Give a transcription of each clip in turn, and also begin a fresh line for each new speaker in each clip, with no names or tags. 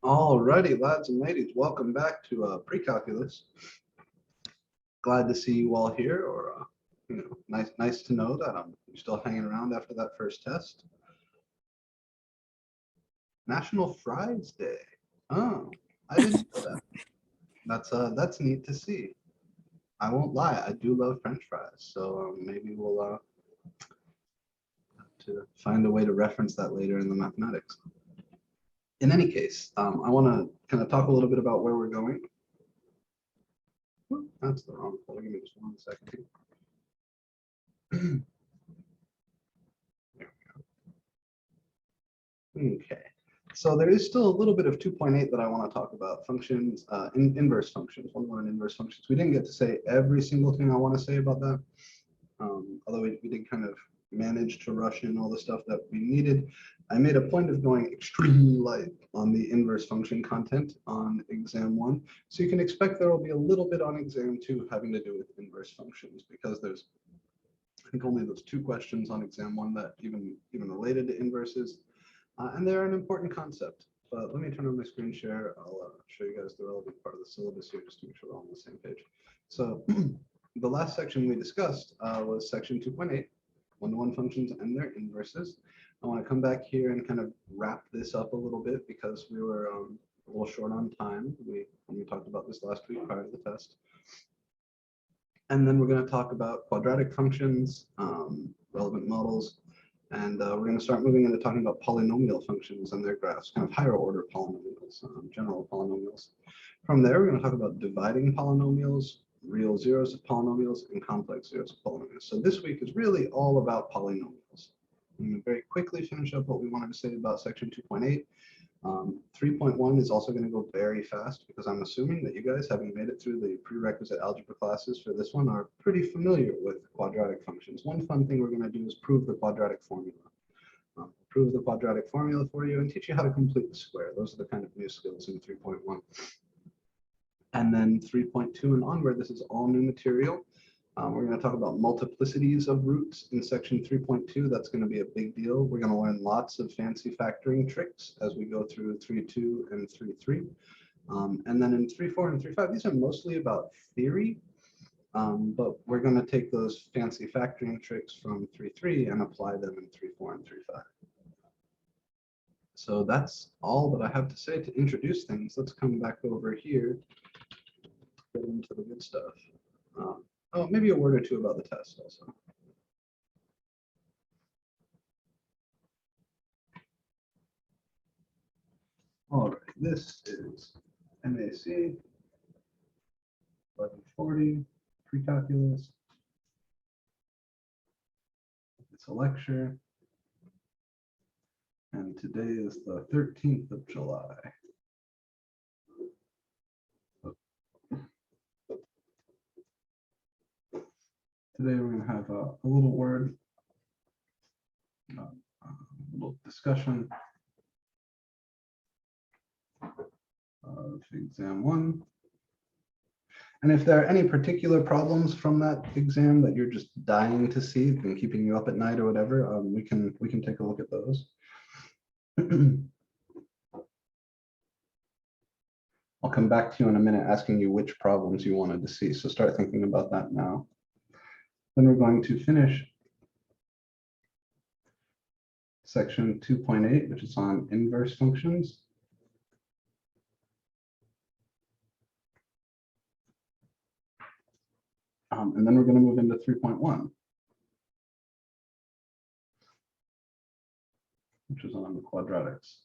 Alrighty, lads and ladies, welcome back to pre-calculus. Glad to see you all here, or nice to know that you're still hanging around after that first test. National Fries Day. Oh, I didn't know that. That's neat to see. I won't lie, I do love French fries, so maybe we'll have to find a way to reference that later in the mathematics. In any case, I want to kind of talk a little bit about where we're going. That's the wrong folder. Give me just 1 second. There we go. Okay, so there is still a little bit of 2.8 that I want to talk about. Functions, inverse functions, one inverse functions. We didn't get to say every single thing I want to say about that, although we did kind of manage to rush in all the stuff that we needed. I made a point of going extremely light on the inverse function content on exam 1. So you can expect there will be a little bit on exam 2 having to do with inverse functions, because there's, I think, only those 2 questions on exam 1 that even related to inverses. And they're an important concept. But let me turn on my screen share. I'll show you guys the relevant part of the syllabus here just to make sure we're all on the same page. So the last section we discussed was section 2.8. One-to-one functions and their inverses. I want to come back here and kind of wrap this up a little bit because we were a little short on time when we talked about this last week prior to the test. And then we're going to talk about quadratic functions, relevant models, and we're going to start moving into talking about polynomial functions and their graphs, kind of higher order polynomials, general polynomials. From there, we're going to talk about dividing polynomials, real zeros of polynomials, and complex zeros of polynomials. So this week is really all about polynomials. I'm going to very quickly finish up what we wanted to say about section 2.8. 3.1 is also going to go very fast because I'm assuming that you guys, having made it through the prerequisite algebra classes for this one, are pretty familiar with quadratic functions. One fun thing we're going to do is prove the quadratic formula. Prove the quadratic formula for you and teach you how to complete the square. Those are the kind of new skills in 3.1. And then 3.2 and onward, this is all new material. We're going to talk about multiplicities of roots in section 3.2. That's going to be a big deal. We're going to learn lots of fancy factoring tricks as we go through 3.2 and 3.3. And then in 3.4 and 3.5, these are mostly about theory, but we're going to take those fancy factoring tricks from 3.3 and apply them in 3.4 and 3.5. So that's all that I have to say to introduce things. Let's come back over here, get into the good stuff. Oh, maybe a word or two about the test also. All right, this is MAC 1140 pre-calculus. It's a lecture. And today is the 13th of July. Today we're going to have a little word, a little discussion of exam 1. And if there are any particular problems from that exam that you're just dying to see and keeping you up at night or whatever, we can take a look at those. I'll come back to you in a minute asking you which problems you wanted to see, so start thinking about that now. Then we're going to finish section 2.8, which is on inverse functions. And then we're going to move into 3.1, which is on the quadratics.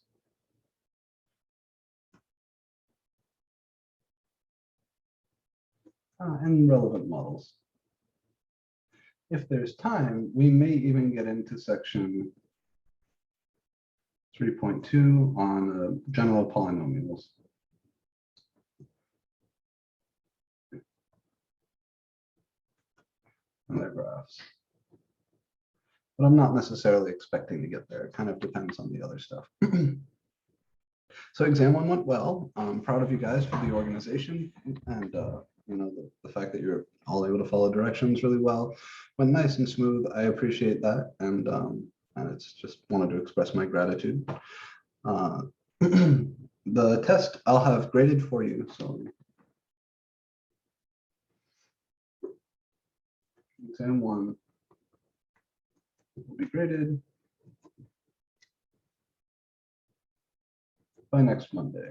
And relevant models. If there's time, we may even get into section 3.2 on general polynomials. And their graphs. But I'm not necessarily expecting to get there. It kind of depends on the other stuff. So exam 1 went well. I'm proud of you guys for the organization and the fact that you're all able to follow directions really well. Went nice and smooth. I appreciate that, and it's just wanted to express my gratitude. the test I'll have graded for you. So exam 1 will be graded by next Monday.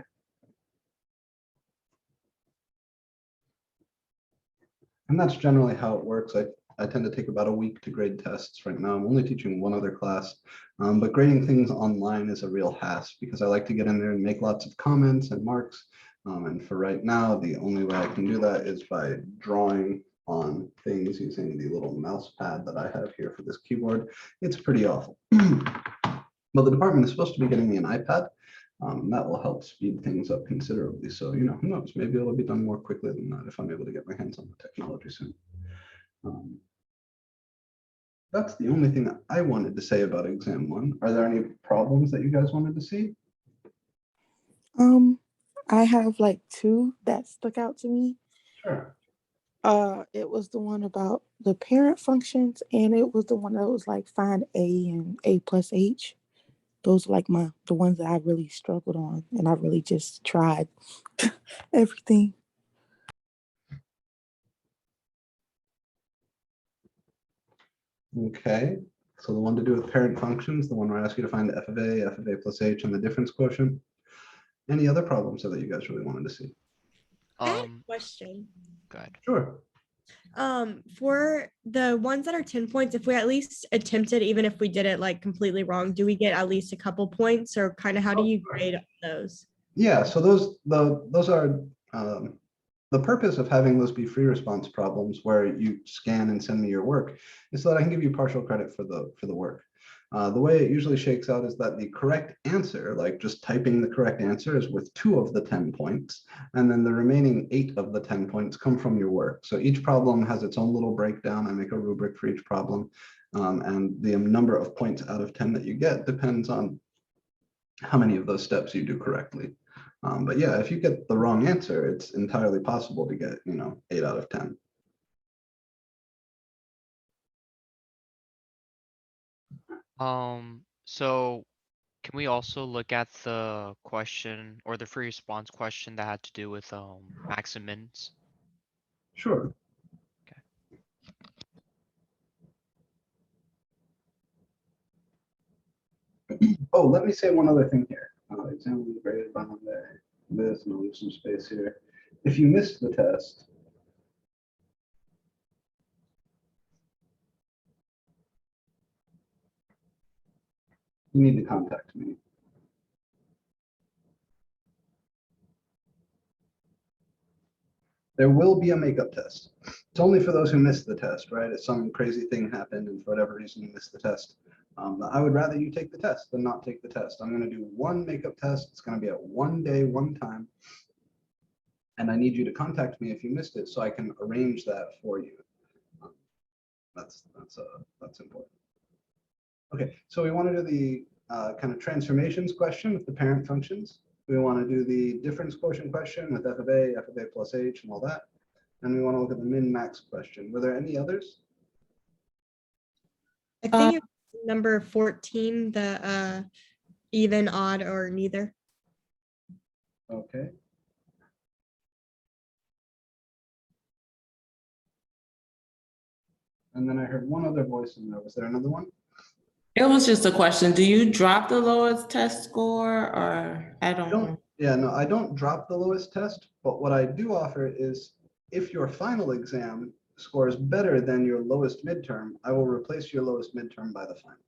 And that's generally how it works. I tend to take about a week to grade tests. Right now, I'm only teaching one other class, but grading things online is a real hassle because I like to get in there and make lots of comments and marks. And for right now, the only way I can do that is by drawing on things using the little mouse pad that I have here for this keyboard. It's pretty awful. But the department is supposed to be getting me an iPad. That will help speed things up considerably. So, you know, who knows, maybe it'll be done more quickly than that if I'm able to get my hands on the technology soon. That's the only thing that I wanted to say about exam 1. Are there any problems that you guys wanted to see?
I have like 2 that stuck out to me.
Sure.
It was the one about the parent functions, and it was the one that was like find A and A plus H. Those are like the ones that I really struggled on, and I really just tried everything.
Okay. So the one to do with parent functions, the one where I ask you to find f of A plus H, and the difference quotient. Any other problems that you guys really wanted to see?
I have a question.
Go ahead.
Sure.
For the ones that are 10 points, if we at least attempted, even if we did it like completely wrong, do we get at least a couple points, or kind of how do you grade those?
Yeah, so those are the purpose of having those be free response problems where you scan and send me your work is so that I can give you partial credit for the work. The way it usually shakes out is that the correct answer, like just typing the correct answer, is worth 2 of the 10 points, and then the remaining 8 of the 10 points come from your work. So each problem has its own little breakdown. I make a rubric for each problem, and the number of points out of 10 that you get depends on how many of those steps you do correctly. But yeah, if you get the wrong answer, it's entirely possible to get, 8 out of 10.
So can we also look at the question or the free response question that had to do with max and mins?
Sure. Oh, let me say one other thing here. Exam will be graded by Monday. This, and I'll leave some space here. If you missed the test, you need to contact me. There will be a makeup test. It's only for those who missed the test, right? If some crazy thing happened and for whatever reason you missed the test. I would rather you take the test than not take the test. I'm going to do one makeup test. It's going to be at one day, one time. And I need you to contact me if you missed it so I can arrange that for you. That's important. Okay, so we want to do the kind of transformations question with the parent functions. We want to do the difference quotient question with f of A plus H, and all that. And we want to look at the min-max question. Were there any others?
I think it's number 14, the even, odd, or neither.
Okay. And then I heard one other voice in there. Was there another one?
It was just a question. Do you drop the lowest test score, or I don't know?
Yeah, no, I don't drop the lowest test, but what I do offer is if your final exam scores better than your lowest midterm, I will replace your lowest midterm by the final.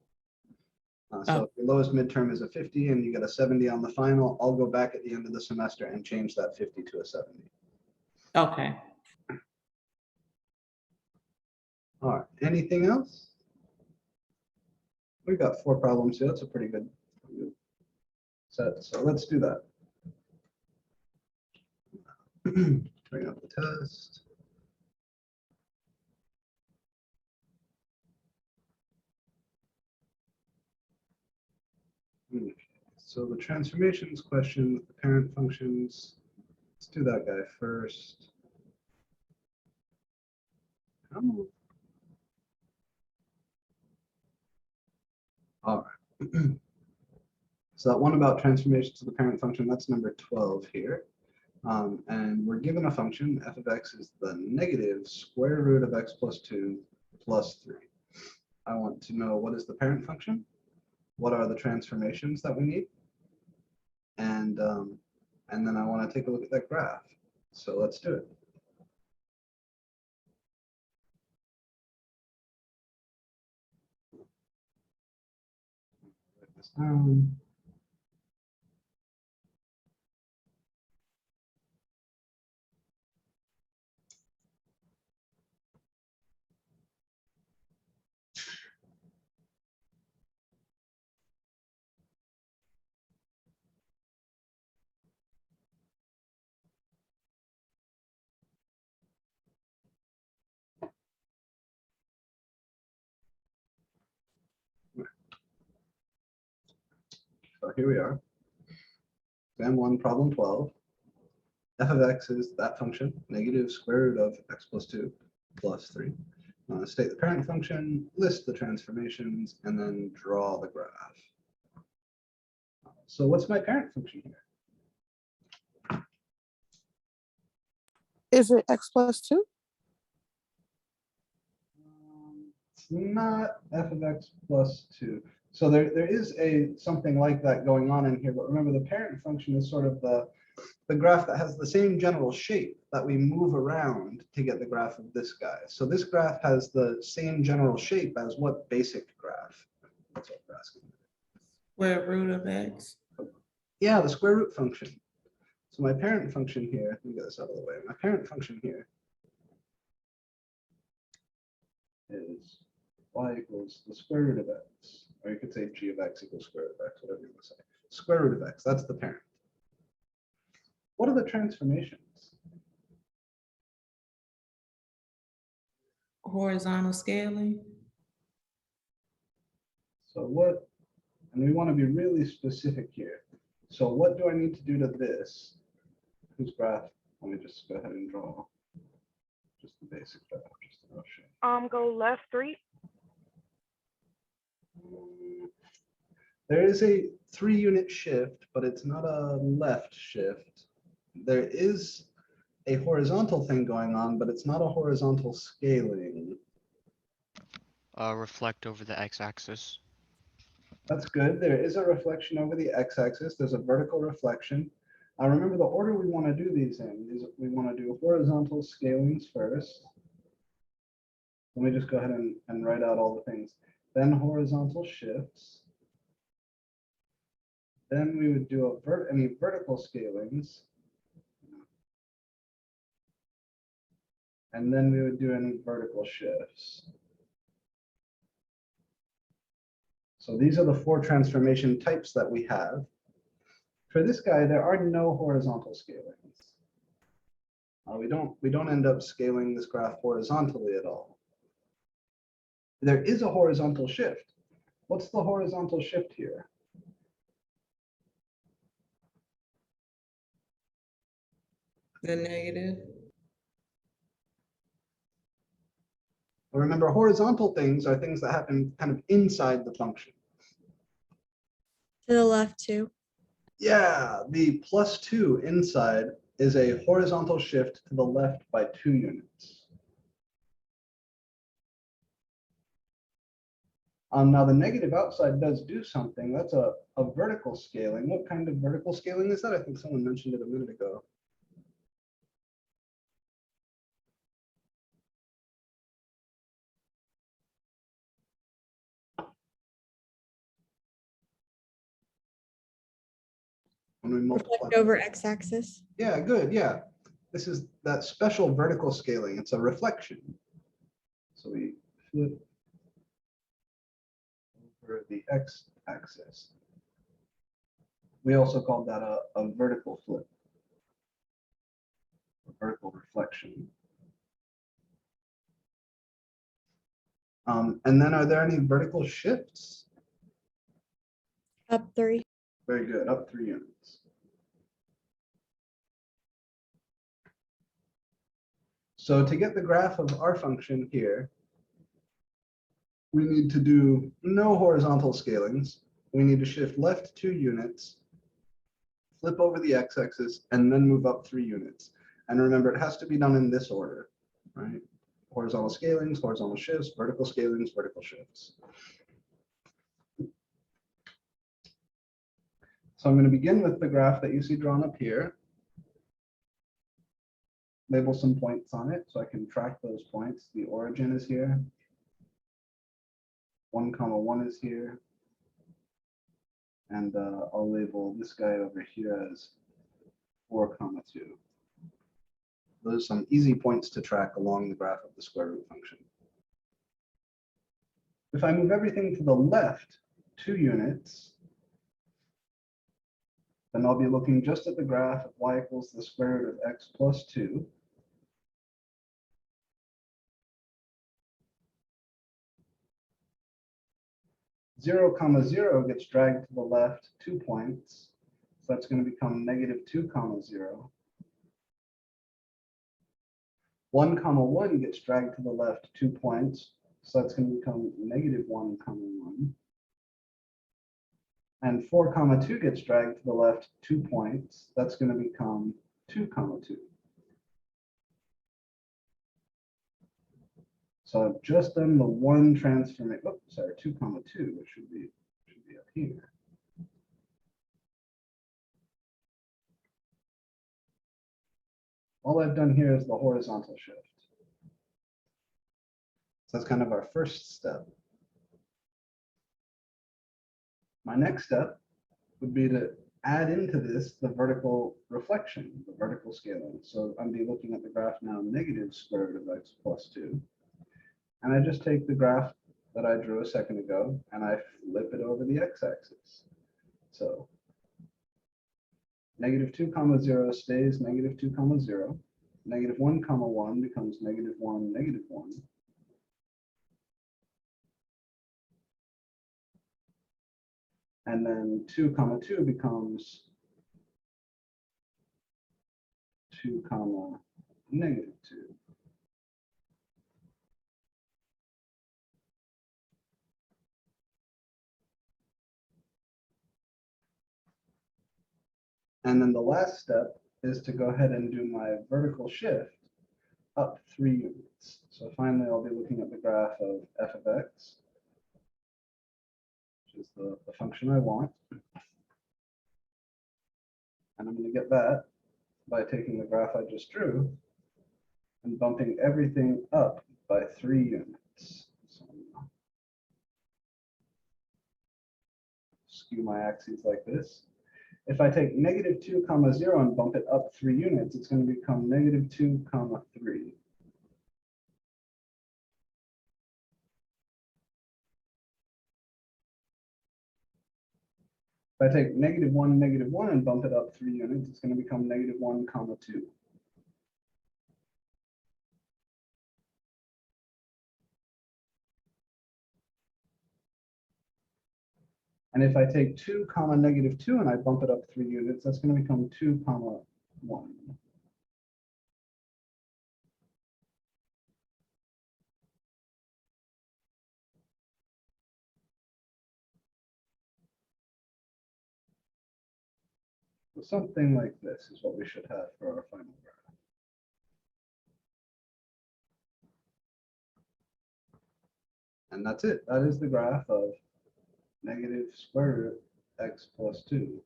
So if your lowest midterm is a 50 and you get a 70 on the final, I'll go back at the end of the semester and change that 50 to a 70.
Okay.
All right, anything else? We've got 4 problems here. That's a pretty good set. So let's do that. Bring up the test. Okay. So the transformations question with the parent functions. Let's do that guy first. All right. So that one about transformations to the parent function, that's number 12 here. And we're given a function, f of x is the negative square root of x plus 2 plus 3. I want to know what is the parent function, what are the transformations that we need, and then I want to take a look at that graph. So let's do it. Write this down. So here we are. Exam 1, problem 12. F of x is that function, negative square root of x plus 2 plus 3. State the parent function, list the transformations, and then draw the graph. So what's my parent function here?
Is it x plus 2?
It's not f of x plus 2. So there is something like that going on in here, but remember the parent function is sort of the graph that has the same general shape that we move around to get the graph of this guy. So this graph has the same general shape as what basic graph? That's what we're asking.
Square root of x.
Yeah, the square root function. So my parent function here, let me get this out of the way. My parent function here is y equals the square root of x, or you could say g of x equals square root of x, whatever you want to say. Square root of x, that's the parent. What are the transformations?
Horizontal scaling.
So what, and we want to be really specific here. So what do I need to do to this? Whose graph? Let me just go ahead and draw just the basic graph, just to shape.
Go left 3.
There is a 3-unit shift, but it's not a left shift. There is a horizontal thing going on, but it's not a horizontal scaling.
Reflect over the x-axis.
That's good. There is a reflection over the x-axis. There's a vertical reflection. Remember the order we want to do these in is we want to do horizontal scalings first. Let me just go ahead and write out all the things. Then horizontal shifts. Then we would do any vertical scalings. And then we would do any vertical shifts. So these are the 4 transformation types that we have. For this guy, there are no horizontal scalings. We don't end up scaling this graph horizontally at all. There is a horizontal shift. What's the horizontal shift here?
The negative.
Remember, horizontal things are things that happen kind of inside the function.
To the left too.
Yeah, the +2 inside is a horizontal shift to the left by 2 units. Now the negative outside does do something. That's a vertical scaling. What kind of vertical scaling is that? I think someone mentioned it a minute ago. When we multiply.
Reflect over x-axis.
Yeah, good. Yeah. This is that special vertical scaling. It's a reflection. So we flip over the x-axis. We also call that a vertical flip, a vertical reflection. And then are there any vertical shifts?
Up 3.
Very good, up 3 units. So to get the graph of our function here, we need to do no horizontal scalings. we need to shift left 2 units, flip over the x-axis, and then move up 3 units. And remember, it has to be done in this order, right? Horizontal scalings, horizontal shifts, vertical scalings, vertical shifts. So I'm going to begin with the graph that you see drawn up here. Label some points on it so I can track those points. The origin is here. 1, 1 is here. And I'll label this guy over here as 4, 2. Those are some easy points to track along the graph of the square root function. If I move everything to the left 2 units, then I'll be looking just at the graph of y equals the square root of x plus 2. Zero comma 0 gets dragged to the left 2 points. So that's going to become -2, 0. 1, 1 gets dragged to the left 2 points. So that's going to become -1, 1. And 4, 2 gets dragged to the left 2 points. That's going to become 2, 2. So I've just done the one transformation. Oh, sorry, 2, 2, which should be up here. All I've done here is the horizontal shift. So that's kind of our first step. My next step would be to add into this the vertical reflection, the vertical scaling. So I'm be looking at the graph now, negative square root of x plus 2. And I just take the graph that I drew a second ago and I flip it over the x-axis. So -2, 0 stays -2, 0. -1, 1 becomes -1, -1. And then 2, 2 becomes 2, -2. And then the last step is to go ahead and do my vertical shift up 3 units. So finally, I'll be looking at the graph of f of x, which is the function I want. And I'm going to get that by taking the graph I just drew and bumping everything up by 3 units. So I'm going to skew my axes like this. If I take -2, 0 and bump it up 3 units, it's going to become -2, 3. If I take -1, 1 and bump it up 3 units, it's going to become -1, 2. And if I take 2, -2 and I bump it up 3 units, that's going to become 2, 1. So something like this is what we should have for our final graph. And that's it. That is the graph of negative square root x plus 2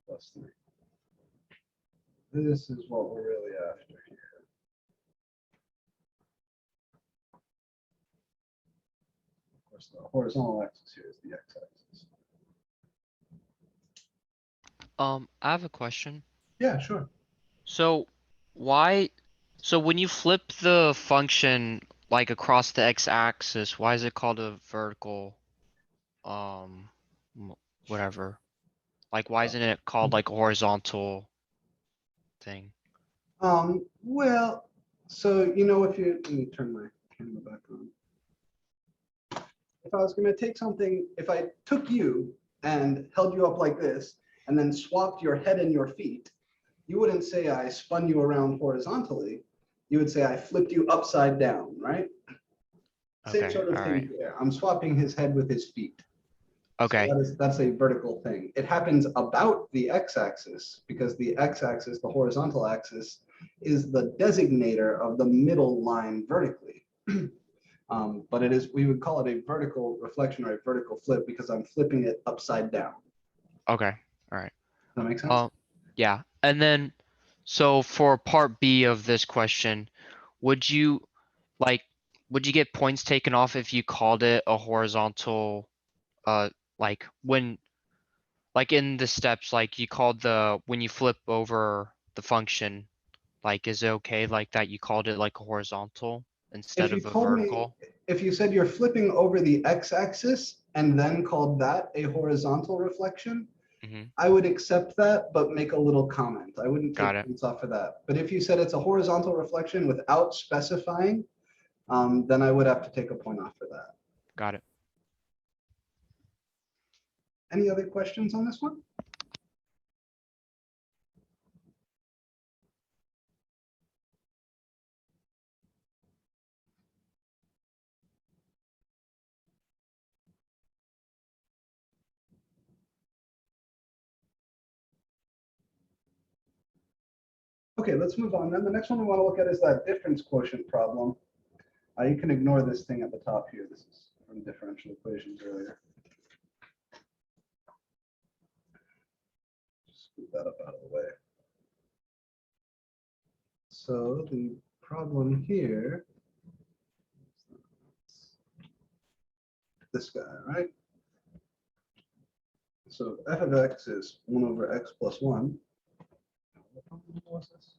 plus 3. This is what we're really after here. Of course, the horizontal axis here is the x-axis.
I have a question.
Yeah, sure.
So when you flip the function like across the x-axis, why is it called a vertical, whatever? Like, why isn't it called like a horizontal thing?
Well, so if you let me turn my camera back on. If I was going to take something, if I took you and held you up like this and then swapped your head and your feet, you wouldn't say I spun you around horizontally. You would say I flipped you upside down, right? Same
Okay,
sort of
all
thing
right.
here. I'm swapping his head with his feet.
Okay,
That's a vertical thing. It happens about the x-axis because the x-axis, the horizontal axis, is the designator of the middle line vertically. But it is, we would call it a vertical reflection or a vertical flip because I'm flipping it upside down.
okay, all right.
Does that make sense?
Yeah, and then, so for part B of this question, would you would you get points taken off if you called it a horizontal, like when, like in the steps, like you called when you flip over the function, like, is it okay like that you called it like a horizontal instead
If you
of a
told me,
vertical?
if you said you're flipping over the x-axis and then called that a horizontal reflection,
Mhm.
I would accept that, but make a little comment. I wouldn't
Got
take
it.
points off for that. But if you said it's a horizontal reflection without specifying, then I would have to take a point off for that.
Got it.
Any other questions on this one? Okay, let's move on then. The next one we want to look at is that difference quotient problem. You can ignore this thing at the top here. This is from differential equations earlier. Just scoot that up out of the way. So the problem here, this guy, right? So f of x is 1 over x plus 1. What problem was this?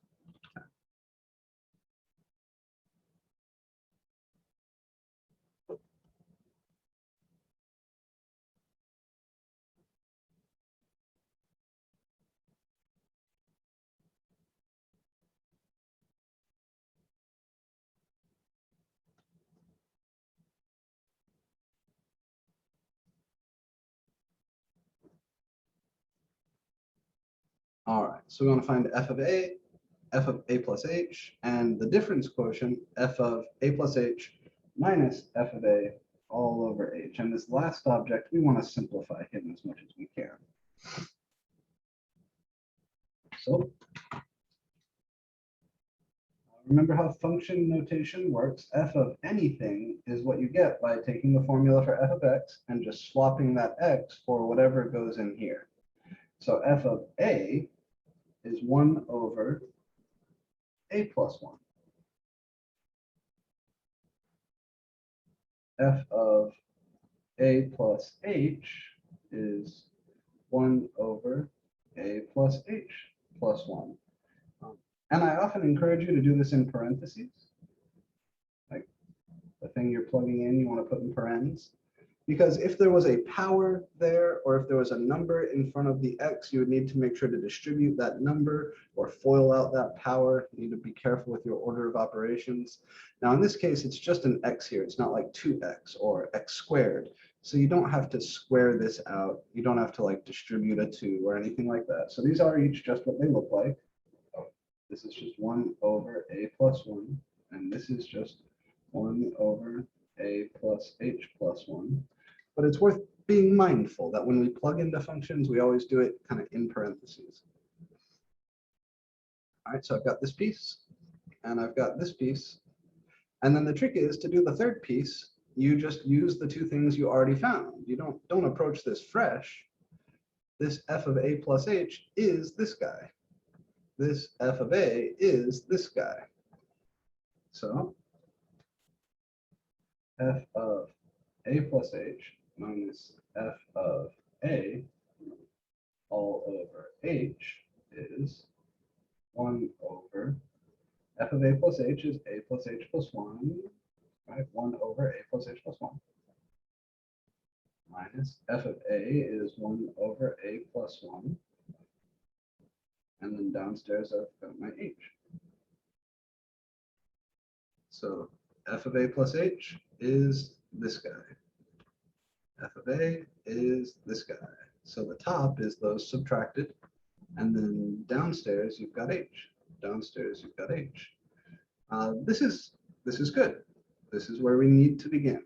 All right, so we want to find f of a plus h, and the difference quotient, f of a plus h minus f of a all over h. And this last object, we want to simplify him as much as we can. So remember how function notation works. F of anything is what you get by taking the formula for f of x and just swapping that x for whatever goes in here. So f of a is 1 over a plus 1. F of a plus h is 1 over a plus h plus 1. And I often encourage you to do this in parentheses. Like the thing you're plugging in, you want to put in parens. Because if there was a power there, or if there was a number in front of the x, you would need to make sure to distribute that number or FOIL out that power. You need to be careful with your order of operations. Now, in this case, it's just an x here. It's not like 2x or x squared. So you don't have to square this out. You don't have to like distribute a 2 or anything like that. So these are each just what they look like. This is just 1 over a plus 1. And this is just 1 over a plus h plus 1. But it's worth being mindful that when we plug into functions, we always do it kind of in parentheses. All right, so I've got this piece, and I've got this piece. And then the trick is to do the third piece, you just use the two things you already found. You don't approach this fresh. This f of a plus h is this guy. This f of a is this guy. So f of a plus h minus f of a all over h is 1 over f of a plus h is a plus h plus 1, right? 1 over a plus h plus 1 minus f of a is 1 over a plus 1. And then downstairs I've got my h. So f of a plus h is this guy. F of a is this guy. So the top is those subtracted. And then downstairs you've got h. Downstairs you've got h. This is good. This is where we need to begin.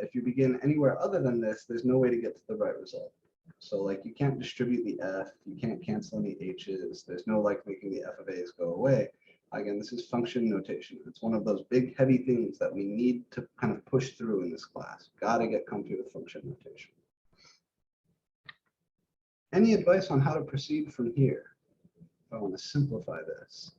If you begin anywhere other than this, there's no way to get to the right result. So like you can't distribute the f, you can't cancel any h's, there's no like making the f of a's go away. Again, this is function notation. It's one of those big heavy things that we need to kind of push through in this class. Got to get comfy with function notation. Any advice on how to proceed from here? If I want to simplify this.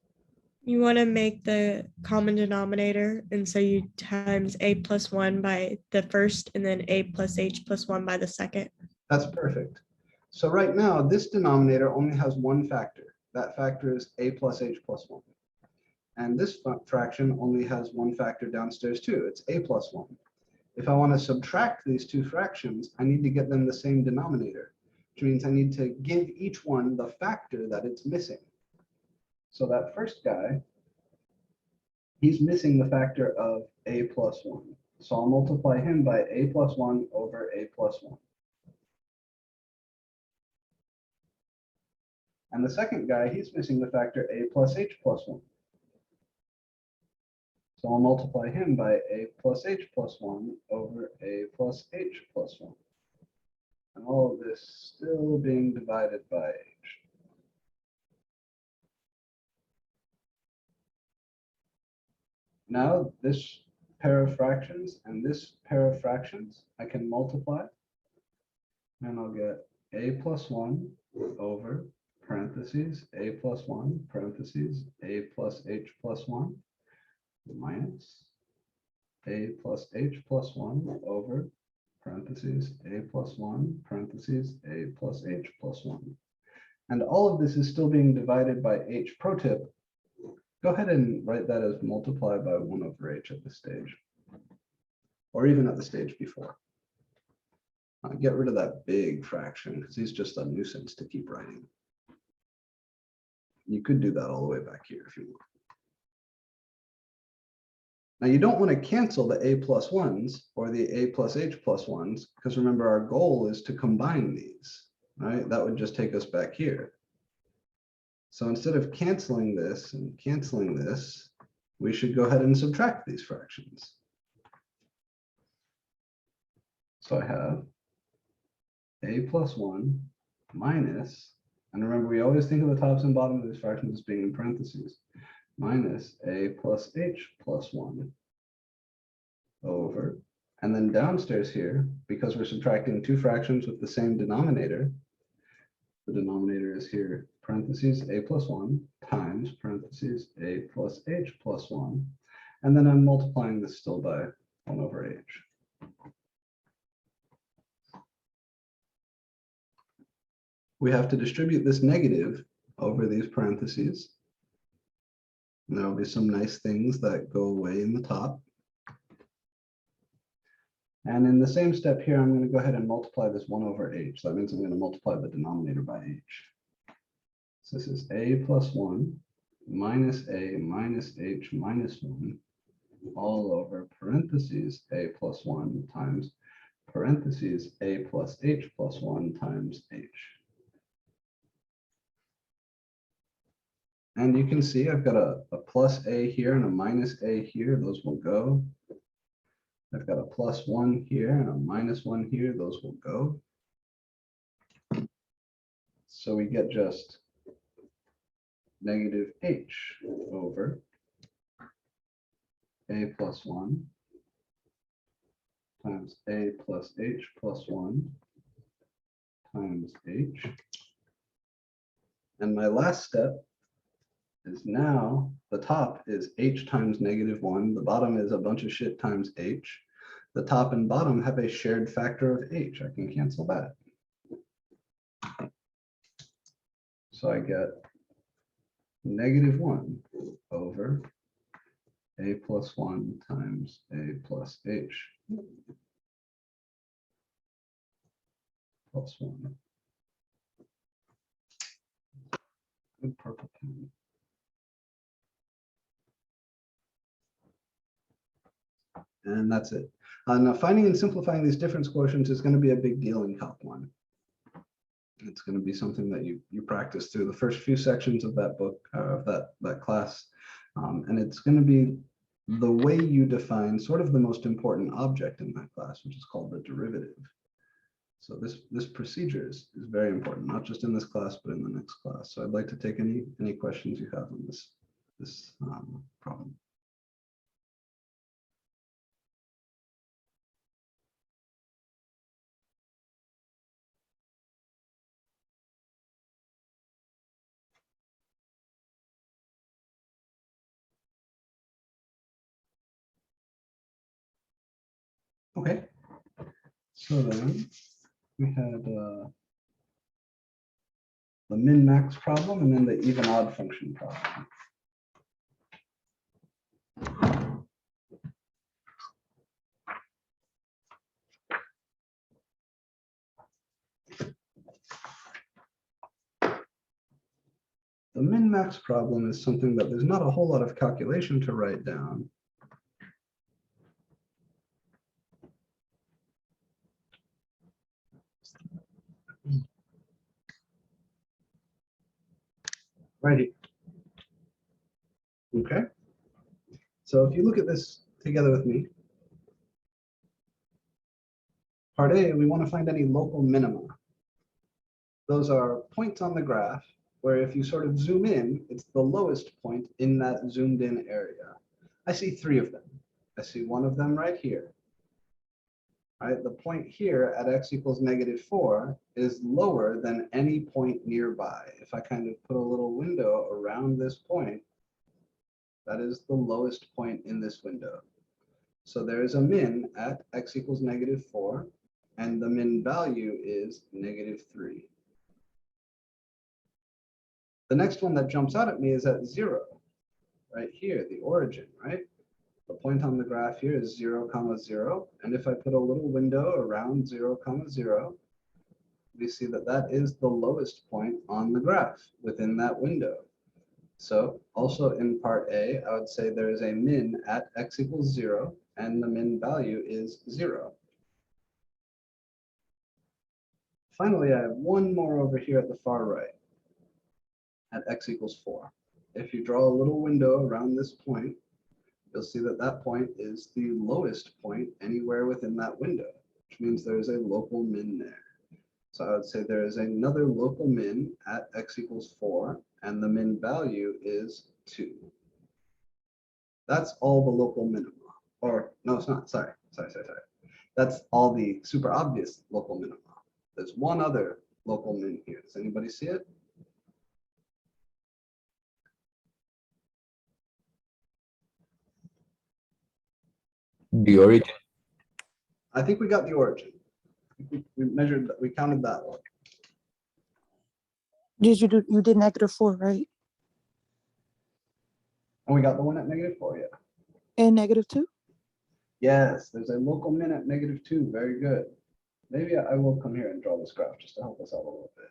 You want to make the common denominator, and so you times a plus 1 by the first, and then a plus h plus 1 by the second.
That's perfect. So right now, this denominator only has one factor. That factor is a plus h plus 1. And this fraction only has one factor downstairs too. It's a plus 1. If I want to subtract these two fractions, I need to get them the same denominator, which means I need to give each one the factor that it's missing. So that first guy, he's missing the factor of a plus 1. So I'll multiply him by a plus 1 over a plus 1. And the second guy, he's missing the factor a plus h plus 1. So I'll multiply him by a plus h plus 1 over a plus h plus 1. And all of this still being divided by h. Now this pair of fractions and this pair of fractions, I can multiply. And I'll get a plus 1 over parentheses a plus 1 parentheses a plus h plus 1 minus a plus h plus 1 over parentheses a plus 1 parentheses a plus h plus 1. And all of this is still being divided by h. Pro tip, go ahead and write that as multiply by 1 over h at this stage, or even at the stage before. Get rid of that big fraction because he's just a nuisance to keep writing. You could do that all the way back here if you want. Now you don't want to cancel the a plus 1s or the a plus h plus 1s, because remember our goal is to combine these, right? That would just take us back here. So instead of canceling this and canceling this, we should go ahead and subtract these fractions. So I have a plus 1 minus, and remember we always think of the tops and bottom of these fractions as being in parentheses, minus a plus h plus 1 over, and then downstairs here, because we're subtracting two fractions with the same denominator, the denominator is here, parentheses a plus 1 times parentheses a plus h plus 1, and then I'm multiplying this still by 1 over h. We have to distribute this negative over these parentheses. And there will be some nice things that go away in the top. And in the same step here, I'm going to go ahead and multiply this 1 over h. That means I'm going to multiply the denominator by h. So this is a plus 1 minus a minus h minus 1 all over parentheses a plus 1 times parentheses a plus h plus 1 times h. And you can see I've got a plus a here and a minus a here. Those will go. I've got a plus 1 here and a minus 1 here. Those will go. So we get just negative h over a plus 1 times a plus h plus 1 times h. And my last step is now the top is h times negative 1. The bottom is a bunch of shit times h. The top and bottom have a shared factor of h. I can cancel that. So I get negative 1 over a plus 1 times a plus h plus 1. Good purple pen. And that's it. Now finding and simplifying these difference quotients is going to be a big deal in Calc 1. It's going to be something that you practice through the first few sections of that book, of that class. And it's going to be the way you define sort of the most important object in that class, which is called the derivative. So this procedure is very important, not just in this class, but in the next class. So I'd like to take any questions you have on this problem. Okay, so then we had the min-max problem and then the even-odd function problem. The min-max problem is something that there's not a whole lot of calculation to write down. Right here. Okay. So if you look at this together with me, part A, we want to find any local minima. Those are points on the graph where if you sort of zoom in, it's the lowest point in that zoomed in area. I see 3 of them. I see one of them right here. Right, the point here at x equals -4 is lower than any point nearby. If I kind of put a little window around this point, that is the lowest point in this window. So there is a min at x equals -4, and the min value is -3. The next one that jumps out at me is at 0, right here, the origin, right? The point on the graph here is 0, 0. And if I put a little window around 0, 0, we see that that is the lowest point on the graph within that window. So also in part A, I would say there is a min at x equals 0, and the min value is 0. Finally, I have one more over here at the far right at x equals 4. If you draw a little window around this point, you'll see that that point is the lowest point anywhere within that window, which means there is a local min there. So I would say there is another local min at x equals 4, and the min value is 2. That's all the local minima. Or no, it's not. Sorry. That's all the super obvious local minima. There's one other local min here. Does anybody see it?
The origin.
I think we got the origin. We measured that, we counted that one.
You did -4, right?
And we got the one at -4, yeah.
And -2?
Yes, there's a local min at -2. Very good. Maybe I will come here and draw this graph just to help us out a little bit.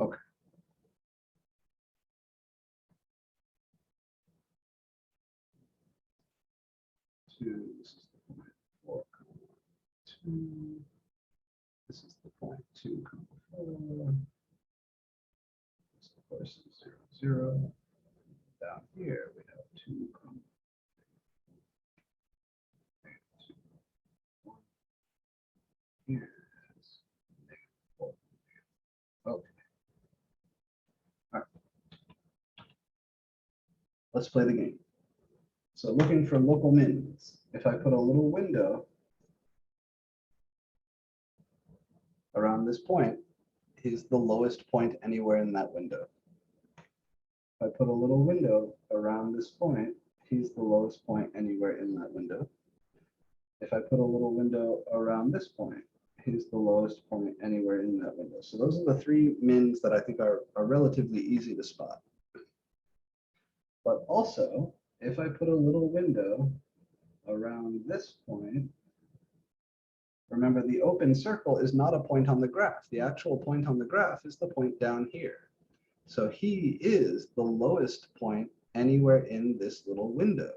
Okay. This is the point 4, 2. This is the point 2, 4. This of course is 0, 0. Down here we have 2, 2, 1. Here is -4. Okay. All right. Let's play the game. So looking for local mins, if I put a little window around this point, is the lowest point anywhere in that window. If I put a little window around this point, he's the lowest point anywhere in that window. If I put a little window around this point, he's the lowest point anywhere in that window. So those are the 3 mins that I think are relatively easy to spot. But also, if I put a little window around this point, Remember, the open circle is not a point on the graph. The actual point on the graph is the point down here. So he is the lowest point anywhere in this little window.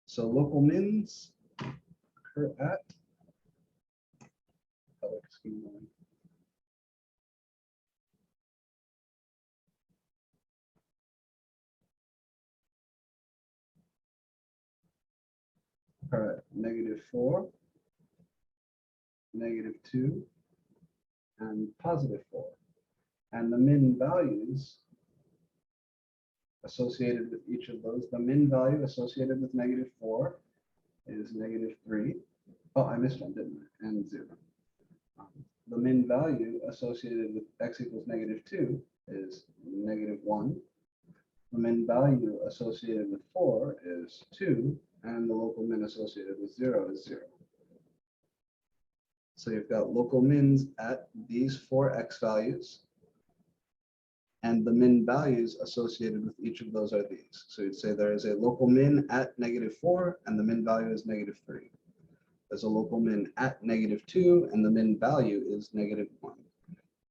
So local mins occur at color scheme one. Occur at -4, -2, and +4. And the min values associated with each of those, the min value associated with -4 is -3. Oh, I missed one, didn't I? And 0. The min value associated with x equals -2 is -1. The min value associated with 4 is 2, and the local min associated with 0 is 0. So you've got local mins at these 4 x values, and the min values associated with each of those are these. So you'd say there is a local min at -4, and the min value is -3. There's a local min at -2, and the min value is -1.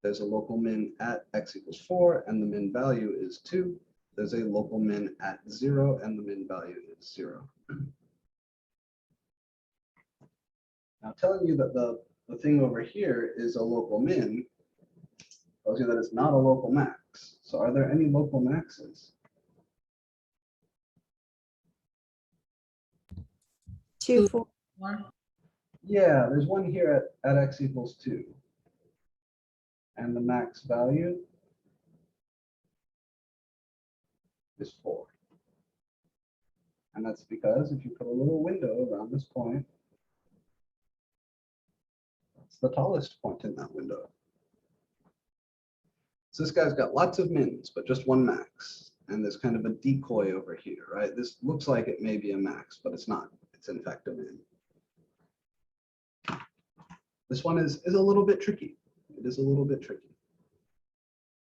There's a local min at x equals 4, and the min value is 2. There's a local min at 0, and the min value is 0. Now, telling you that the thing over here is a local min tells you that it's not a local max. So are there any local maxes?
2, 4.
Yeah, there's one here at x equals 2. And the max value is 4. And that's because if you put a little window around this point, that's the tallest point in that window. So this guy's got lots of mins, but just one max. And there's kind of a decoy over here, right? This looks like it may be a max, but it's not. It's in fact a min. This one is a little bit tricky. It is a little bit tricky.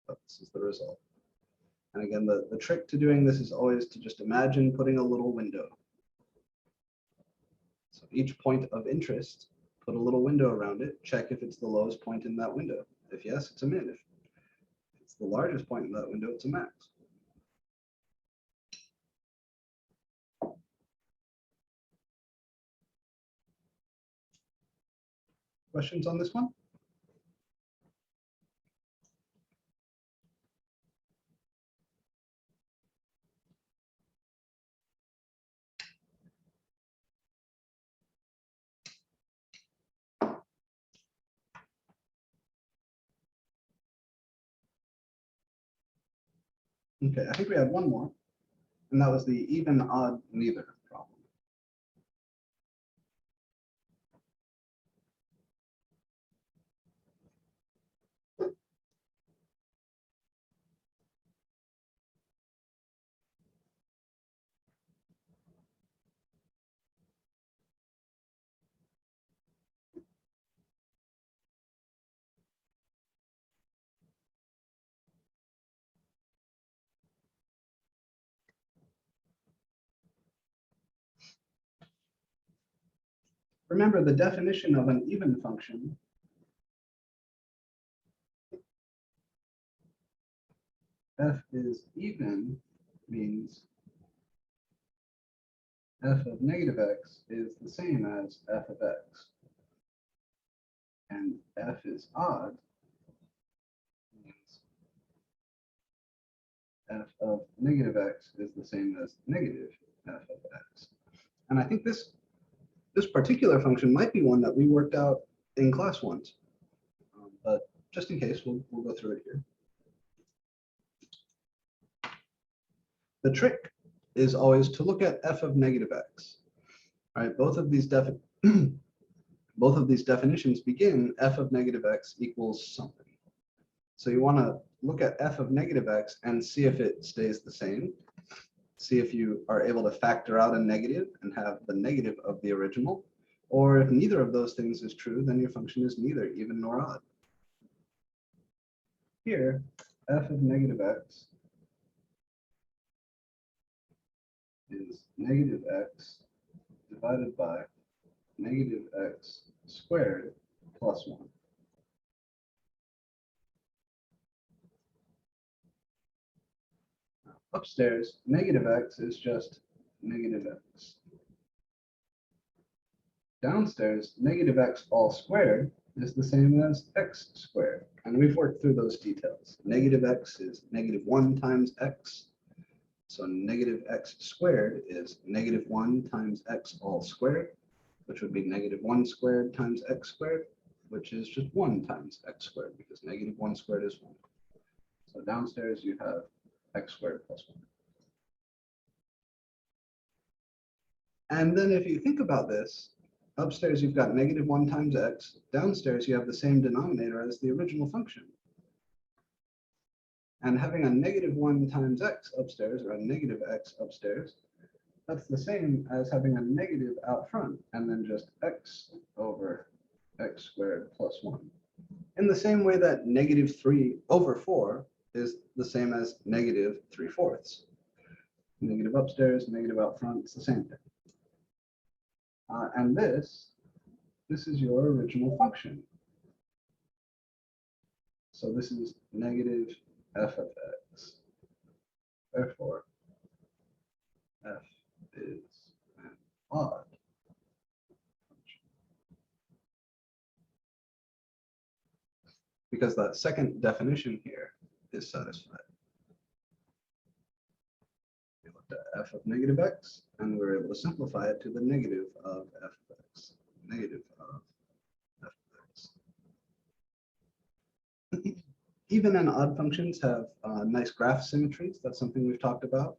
But this is the result. And again, the trick to doing this is always to just imagine putting a little window. So each point of interest, put a little window around it, check if it's the lowest point in that window. If yes, it's a min. If it's the largest point in that window, it's a max. Questions on this one? Okay, I think we had one more, and that was the even, odd, neither problem. Remember the definition of an even function f is even means f of -x is the same as f of x. And f is odd means f of -x is the same as -f of x. And I think this particular function might be one that we worked out in class once. But just in case, we'll go through it here. The trick is always to look at f of -x. All right, both of these definitions begin f of -x equals something. So you want to look at f of -x and see if it stays the same. See if you are able to factor out a negative and have the negative of the original. Or if neither of those things is true, then your function is neither even nor odd. Here, f of -x is -x divided by -x squared plus 1. Upstairs, negative x is just negative x. Downstairs, negative x all squared is the same as x squared. And we've worked through those details. Negative x is negative 1 times x. So negative x squared is negative 1 times x all squared, which would be negative 1 squared times x squared, which is just 1 times x squared, because negative 1 squared is 1. So downstairs you have x squared plus 1. And then if you think about this, upstairs you've got negative 1 times x. Downstairs you have the same denominator as the original function. And having a negative 1 times x upstairs, or a negative x upstairs, that's the same as having a negative out front, and then just x over x squared plus 1. In the same way that negative 3 over 4 is the same as negative 3/4. Negative upstairs, negative out front, it's the same thing. And this is your original function. So this is negative f of x. Therefore, f is an odd function. Because that second definition here is satisfied. We looked at f of negative x, and we were able to simplify it to the negative of f of x. Negative of f of x. Even and odd functions have nice graph symmetries. That's something we've talked about.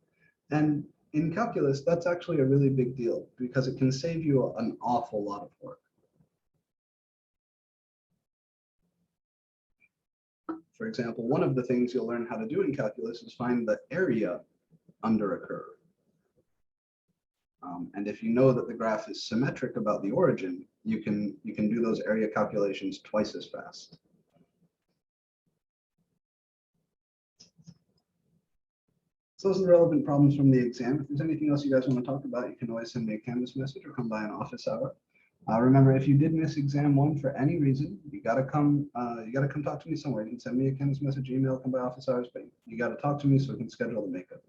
And in calculus, that's actually a really big deal because it can save you an awful lot of work. For example, one of the things you'll learn how to do in calculus is find the area under a curve. And if you know that the graph is symmetric about the origin, you can do those area calculations twice as fast. So those are the relevant problems from the exam. If there's anything else you guys want to talk about, you can always send me a Canvas message or come by an office hour. Remember, if you did miss exam 1 for any reason, you gotta come talk to me somewhere. You can send me a Canvas message, email, come by office hours, but you gotta talk to me so we can schedule the makeup.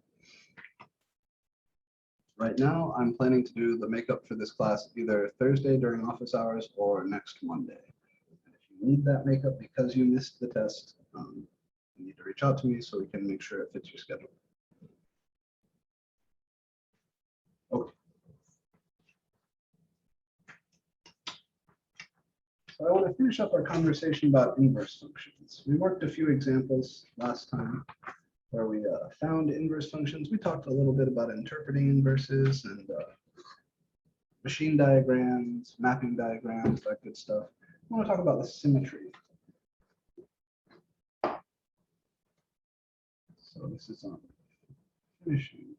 Right now, I'm planning to do the makeup for this class either Thursday during office hours or next Monday. And if you need that makeup because you missed the test, you need to reach out to me so we can make sure it fits your schedule. Okay. So I want to finish up our conversation about inverse functions. We worked a few examples last time where we found inverse functions. We talked a little bit about interpreting inverses and machine diagrams, mapping diagrams, that good stuff. I want to talk about the symmetry. So this is on finishing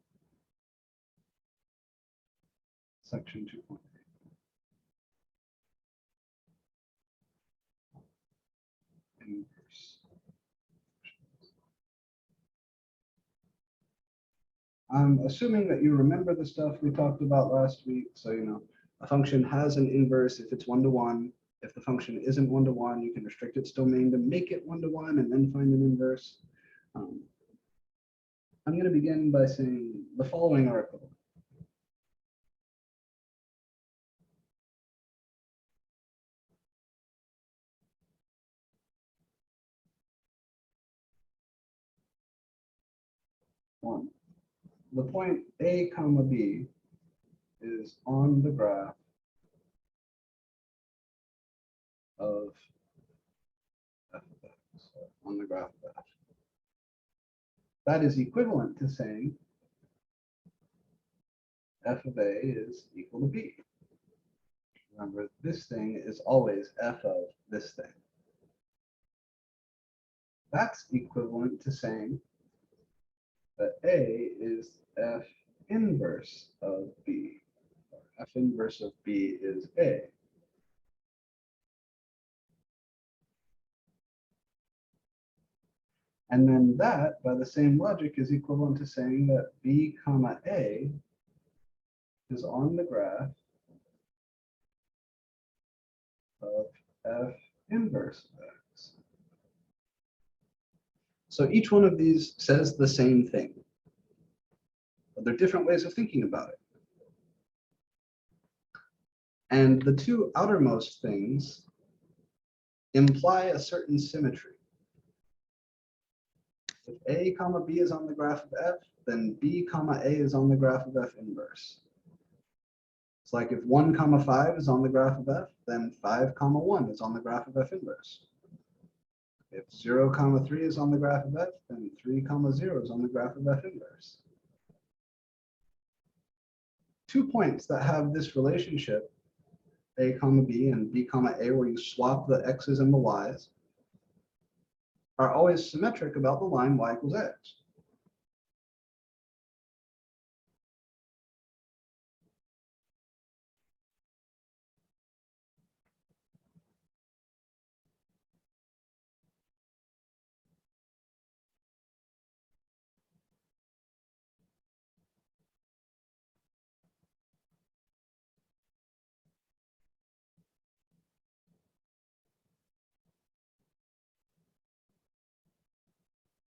section 2.8. Inverse. I'm assuming that you remember the stuff we talked about last week. So, you know, a function has an inverse if it's 1-to-1. If the function isn't 1-to-1, you can restrict its domain to make it 1-to-1 and then find an inverse. I'm going to begin by saying the following are equivalent. One, the point A comma B is on the graph of f of x, so on the graph of f. That is equivalent to saying f of a is equal to b. Remember, this thing is always f of this thing. That's equivalent to saying that a is f inverse of b. F inverse of b is a. And then that, by the same logic, is equivalent to saying that b comma a is on the graph of f inverse of x. So each one of these says the same thing, but they're different ways of thinking about it. And the two outermost things imply a certain symmetry. If a comma b is on the graph of f, then b comma a is on the graph of f inverse. It's like if 1 comma 5 is on the graph of f, then 5 comma 1 is on the graph of f inverse. If 0 comma 3 is on the graph of f, then 3 comma 0 is on the graph of f inverse. 2 points that have this relationship, a comma b and b comma a, where you swap the x's and the y's, are always symmetric about the line y equals x.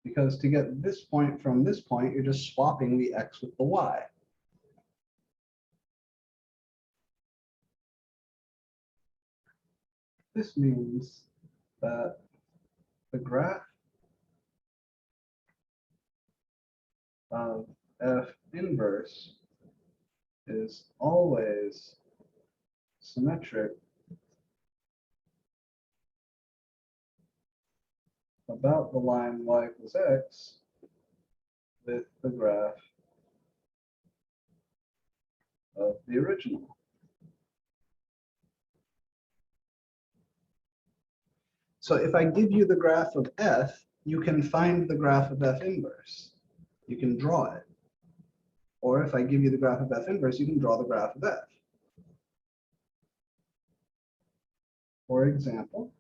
Because to get this point from this point, you're just swapping the x with the y. This means that the graph of f inverse is always symmetric about the line y equals x with the graph of the original. So if I give you the graph of f, you can find the graph of f inverse. You can draw it. Or if I give you the graph of f inverse, you can draw the graph of f. For example,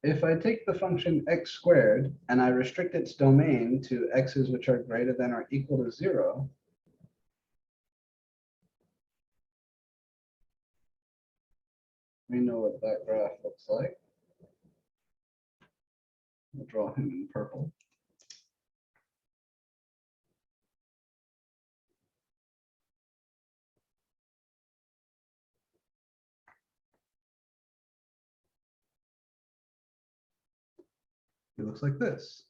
if I take the function x squared and I restrict its domain to x's which are greater than or equal to 0, we know what that graph looks like. We'll draw him in purple. It looks like this.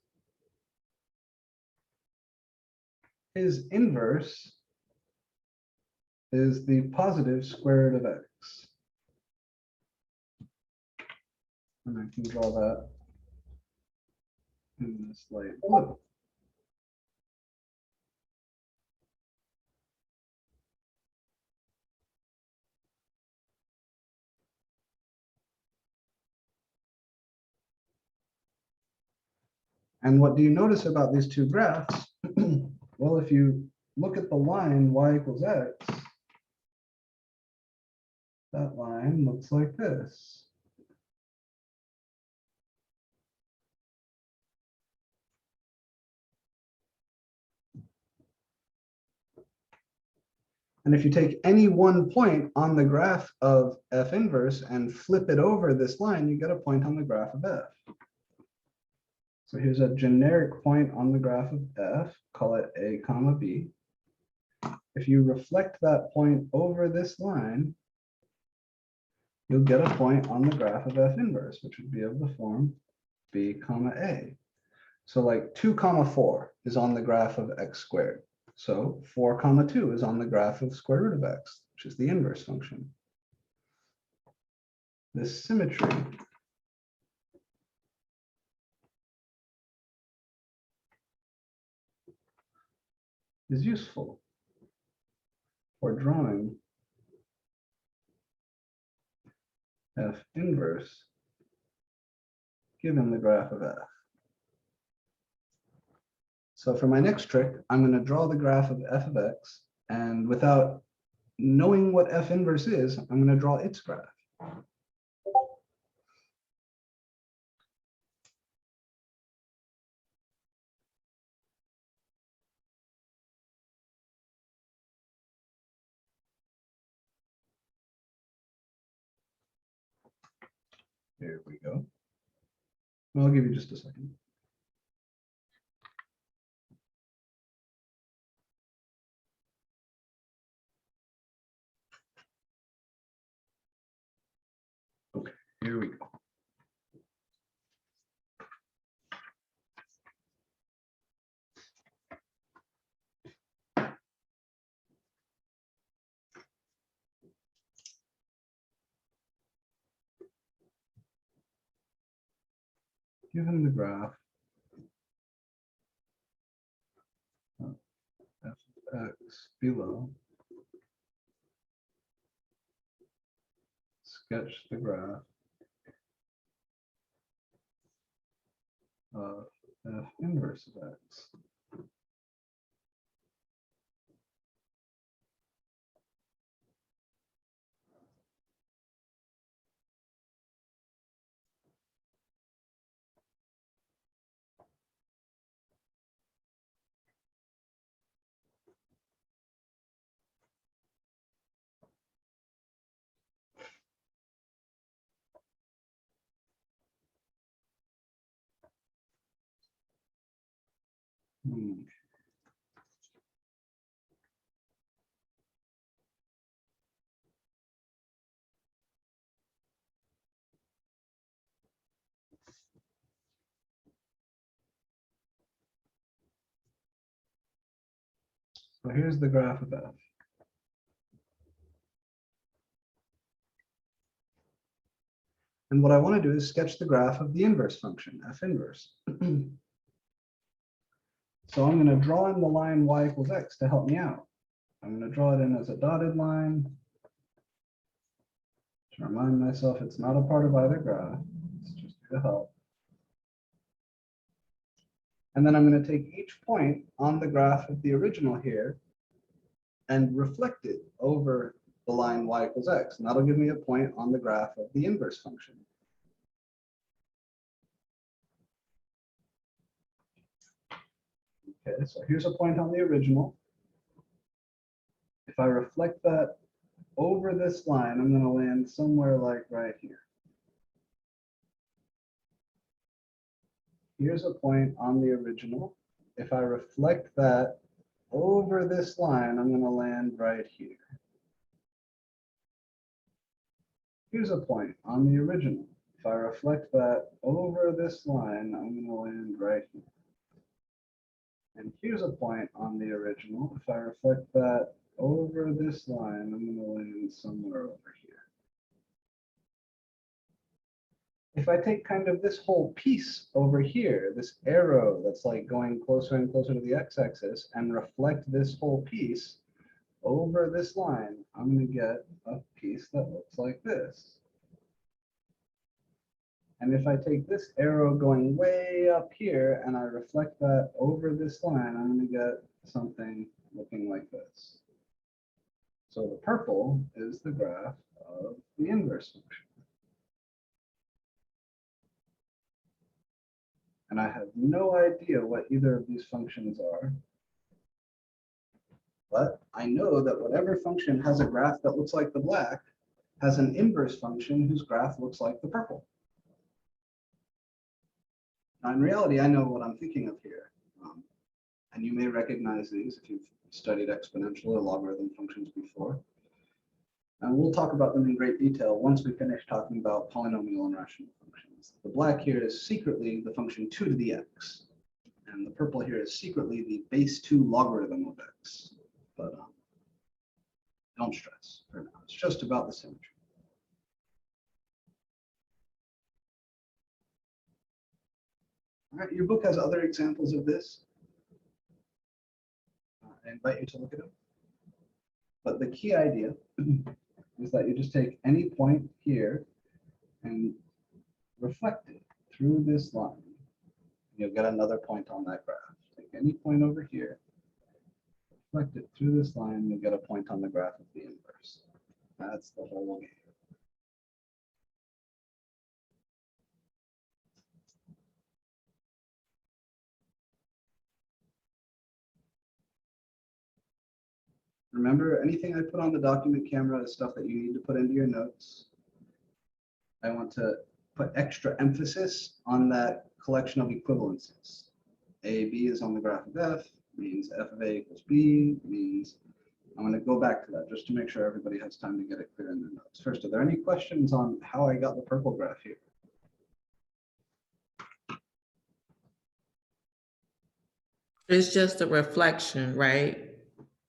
His inverse is the positive square root of x. And I can draw that in this light blue. And what do you notice about these two graphs? Well, if you look at the line y equals x, that line looks like this. And if you take any one point on the graph of f inverse and flip it over this line, you get a point on the graph of f. So here's a generic point on the graph of f, call it a comma b. If you reflect that point over this line, you'll get a point on the graph of f inverse, which would be of the form b comma a. So like 2 comma 4 is on the graph of x squared. So 4 comma 2 is on the graph of square root of x, which is the inverse function. This symmetry is useful for drawing f inverse given the graph of f. So for my next trick, I'm going to draw the graph of f of x, and without knowing what F inverse is, I'm going to draw its graph. There we go. I'll give you just a second. Okay, here we go. Given the graph of f(x) below, sketch the graph of f inverse of x. So here's the graph of f. And what I want to do is sketch the graph of the inverse function, f inverse. So I'm going to draw in the line y equals x to help me out. I'm going to draw it in as a dotted line to remind myself it's not a part of either graph. It's just to help. And then I'm going to take each point on the graph of the original here and reflect it over the line y equals x. And that'll give me a point on the graph of the inverse function. Okay, so here's a point on the original. If I reflect that over this line, I'm going to land somewhere like right here. Here's a point on the original. If I reflect that over this line, I'm going to land right here. Here's a point on the original. If I reflect that over this line, I'm going to land right here. And here's a point on the original. If I reflect that over this line, I'm going to land somewhere over here. If I take kind of this whole piece over here, this arrow that's like going closer and closer to the x-axis, and reflect this whole piece over this line, I'm going to get a piece that looks like this. And if I take this arrow going way up here and I reflect that over this line, I'm going to get something looking like this. So the purple is the graph of the inverse function. And I have no idea what either of these functions are. But I know that whatever function has a graph that looks like the black has an inverse function whose graph looks like the purple. Now, in reality, I know what I'm thinking of here. And you may recognize these if you've studied exponential or logarithm functions before. And we'll talk about them in great detail once we finish talking about polynomial and rational functions. The black here is secretly the function 2 to the x. And the purple here is secretly the base 2 logarithm of x. But don't stress for now. It's just about the symmetry. All right, your book has other examples of this. I invite you to look at them. But the key idea is that you just take any point here and reflect it through this line. You'll get another point on that graph. Take any point over here, reflect it through this line, you'll get a point on the graph of the inverse. That's the whole game. Remember, anything I put on the document camera is stuff that you need to put into your notes. I want to put extra emphasis on that collection of equivalences. A, B is on the graph of F, means F of A equals B, means I'm going to go back to that just to make sure everybody has time to get it clear in their notes. First, are there any questions on how I got the purple graph here?
It's just a reflection, right?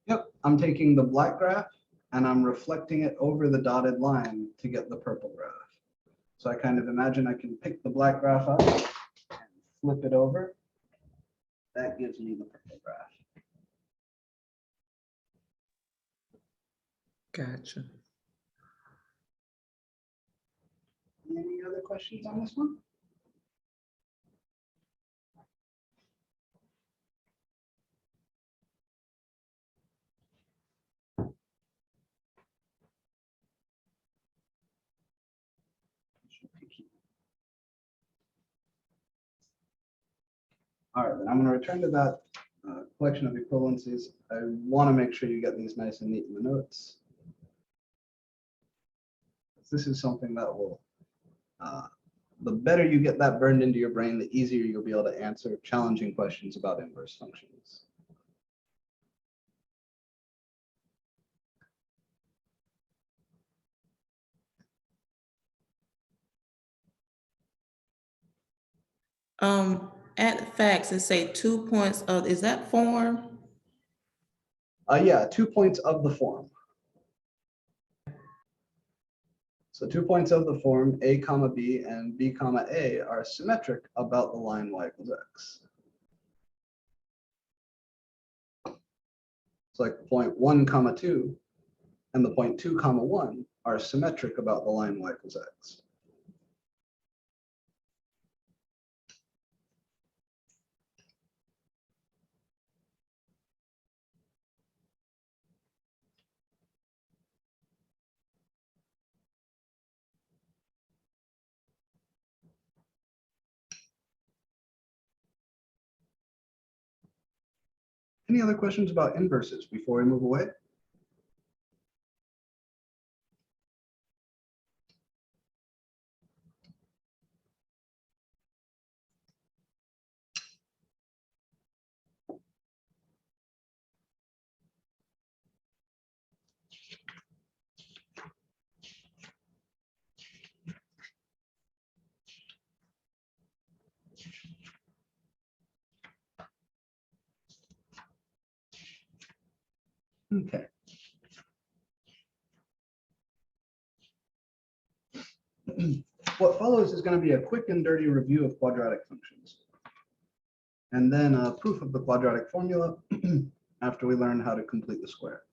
Yep, I'm taking the black graph and I'm reflecting it over the dotted line to get the purple graph. So I kind of imagine I can pick the black graph up and flip it over. That gives me the purple graph.
Gotcha.
Any other questions on this one? All right, then I'm going to return to that collection of equivalencies. I want to make sure you get these nice and neat in the notes. This is something that will, the better you get that burned into your brain, the easier you'll be able to answer challenging questions about inverse functions.
At facts, it say 2 points of, is that form?
Yeah, 2 points of the form. So 2 points of the form A comma B and B comma A are symmetric about the line y equals x. It's like point 1 comma 2 and the point 2 comma 1 are symmetric about the line y equals x. Any other questions about inverses before we move away? Okay. What follows is going to be a quick and dirty review of quadratic functions, and then a proof of the quadratic formula after we learn how to complete the square.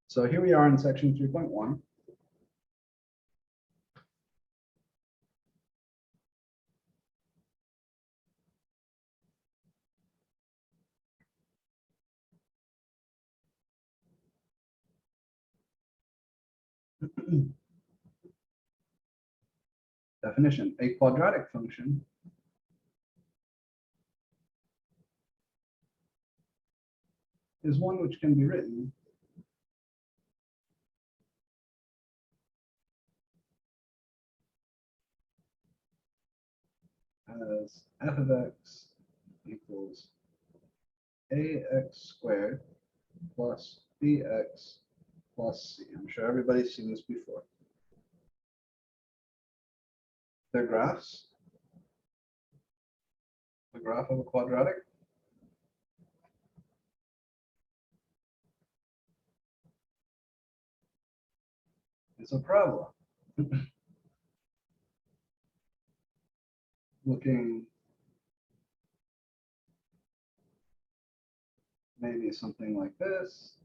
So here we are in section 3.1. Definition: a quadratic function is one which can be written as f of x equals ax squared plus bx plus c. I'm sure everybody's seen this before. They're graphs. The graph of a quadratic is a parabola. Looking maybe something like this.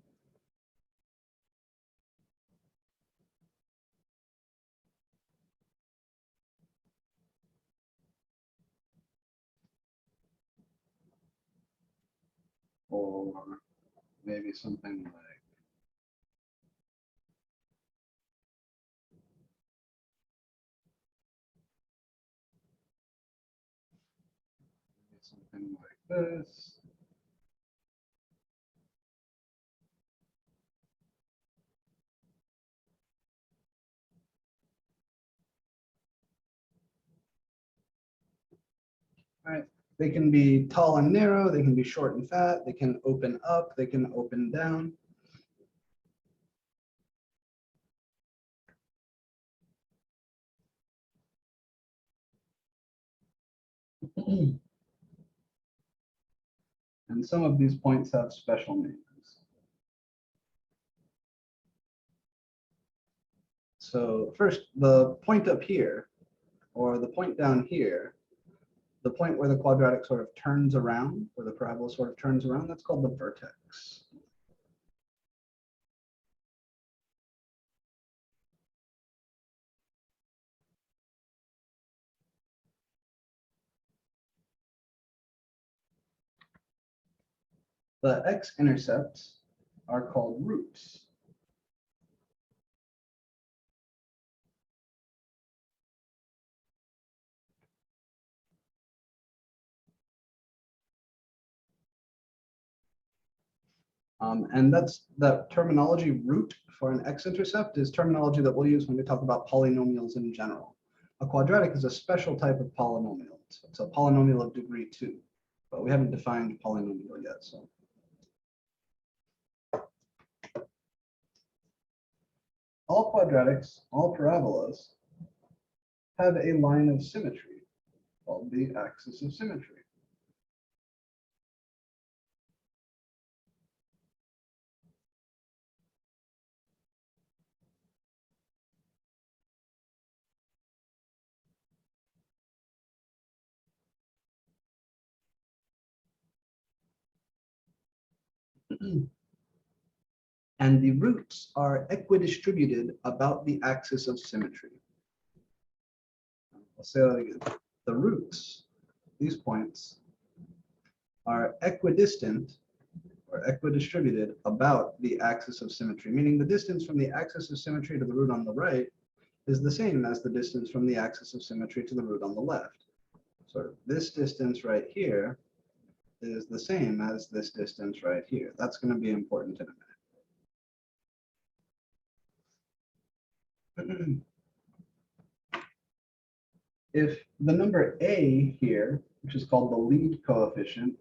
Or maybe something like something like this. All right. They can be tall and narrow, they can be short and fat, they can open up, they can open down. And some of these points have special names. So first, the point up here, or the point down here, the point where the quadratic sort of turns around, where the parabola sort of turns around, that's called the vertex. The x-intercepts are called roots. And that terminology root for an x-intercept is terminology that we'll use when we talk about polynomials in general. A quadratic is a special type of polynomial. It's a polynomial of degree 2, but we haven't defined polynomial yet. So all quadratics, all parabolas have a line of symmetry called the axis of symmetry. And the roots are equidistributed about the axis of symmetry. I'll say that again. The roots, these points, are equidistant or equidistributed about the axis of symmetry, meaning the distance from the axis of symmetry to the root on the right is the same as the distance from the axis of symmetry to the root on the left. So this distance right here is the same as this distance right here. That's going to be important in a minute. If the number a here, which is called the lead coefficient,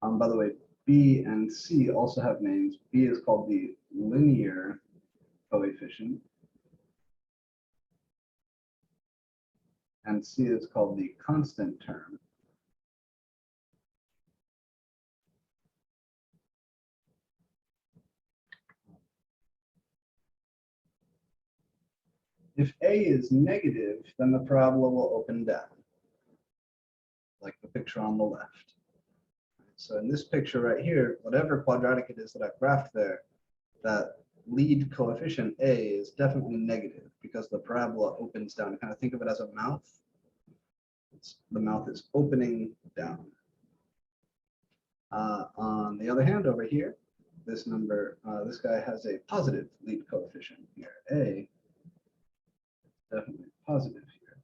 by the way, b and c also have names. B is called the linear coefficient, and c is called the constant term. If a is negative, then the parabola will open down, like the picture on the left. So in this picture right here, whatever quadratic it is that I've graphed there, that lead coefficient a is definitely negative because the parabola opens down. Kind of think of it as a mouth. The mouth is opening down. On the other hand, over here, this guy has a positive lead coefficient here. A definitely positive here.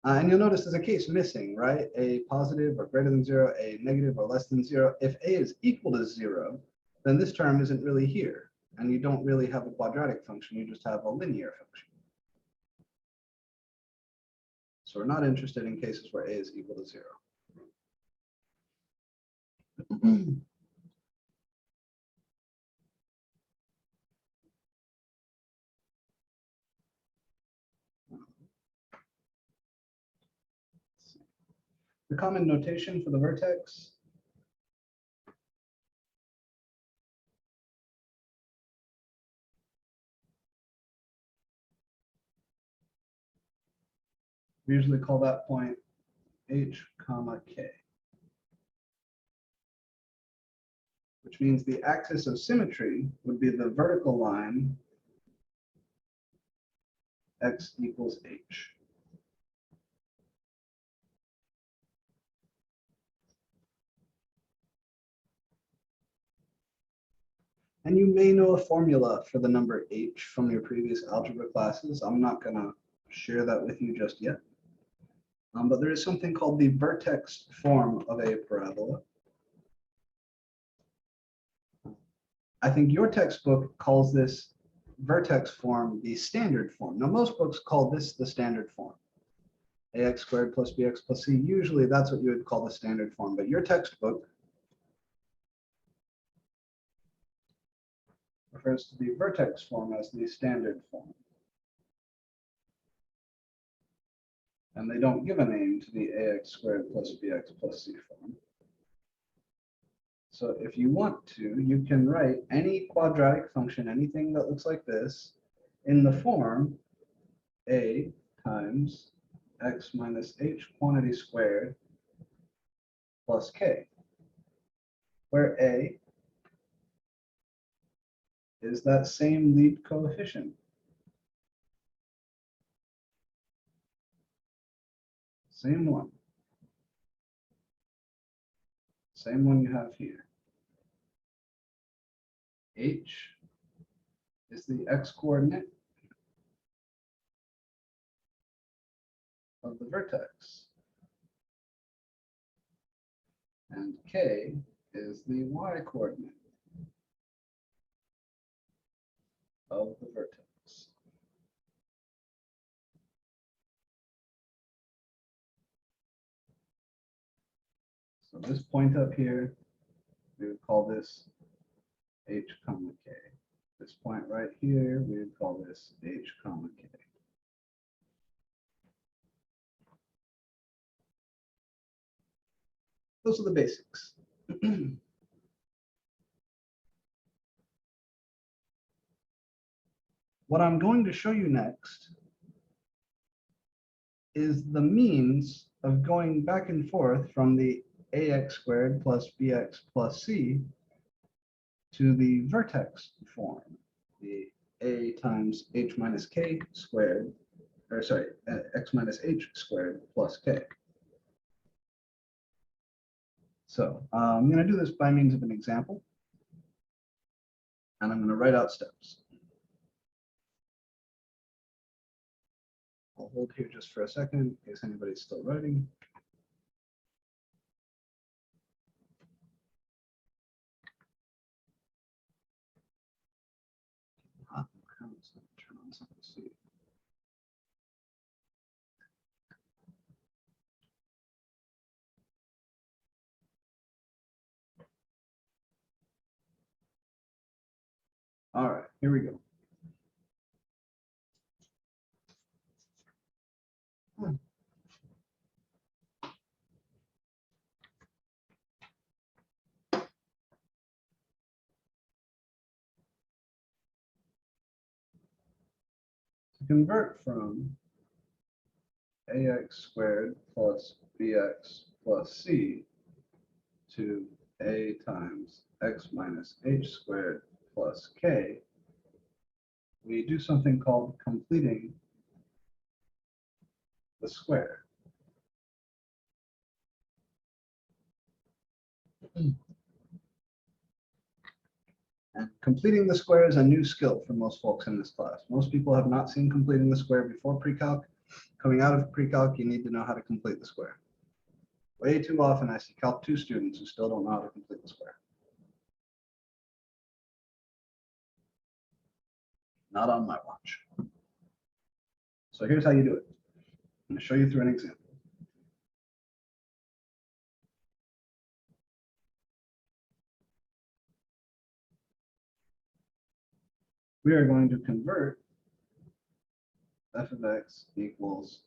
And you'll notice there's a case missing, right? A positive or greater than 0, a negative or less than 0. If a is equal to 0, then this term isn't really here. And you don't really have a quadratic function, you just have a linear function. So we're not interested in cases where a is equal to 0. The common notation for the vertex. We usually call that point h comma k, which means the axis of symmetry would be the vertical line x equals h. And you may know a formula for the number h from your previous algebra classes. I'm not going to share that with you just yet. But there is something called the vertex form of a parabola. I think your textbook calls this vertex form the standard form. Now, most books call this the standard form. Ax squared plus bx plus c. Usually that's what you would call the standard form, but your textbook refers to the vertex form as the standard form. And they don't give a name to the ax squared plus bx plus c form. So if you want to, you can write any quadratic function, anything that looks like this, in the form a times x minus h quantity squared plus k, where a is that same lead coefficient. Same one. Same one you have here. H is the x coordinate of the vertex. And k is the y coordinate of the vertex. So this point up here, we would call this h comma k. This point right here, we would call this h comma k. Those are the basics. What I'm going to show you next is the means of going back and forth from the ax squared plus bx plus c to the vertex form, the a times h minus k squared, or sorry, x minus h squared plus k. So I'm going to do this by means of an example, and I'm going to write out steps. I'll hold here just for a second in case anybody's still writing. All right, here we go. To convert from ax squared plus bx plus c to a times x minus h squared plus k, we do something called completing the square. And completing the square is a new skill for most folks in this class. Most people have not seen completing the square before pre-calc. Coming out of pre-calc, you need to know how to complete the square. Way too often I see Calc 2 students who still don't know how to complete the square. Not on my watch. So here's how you do it. I'm going to show you through an example. We are going to convert f of x equals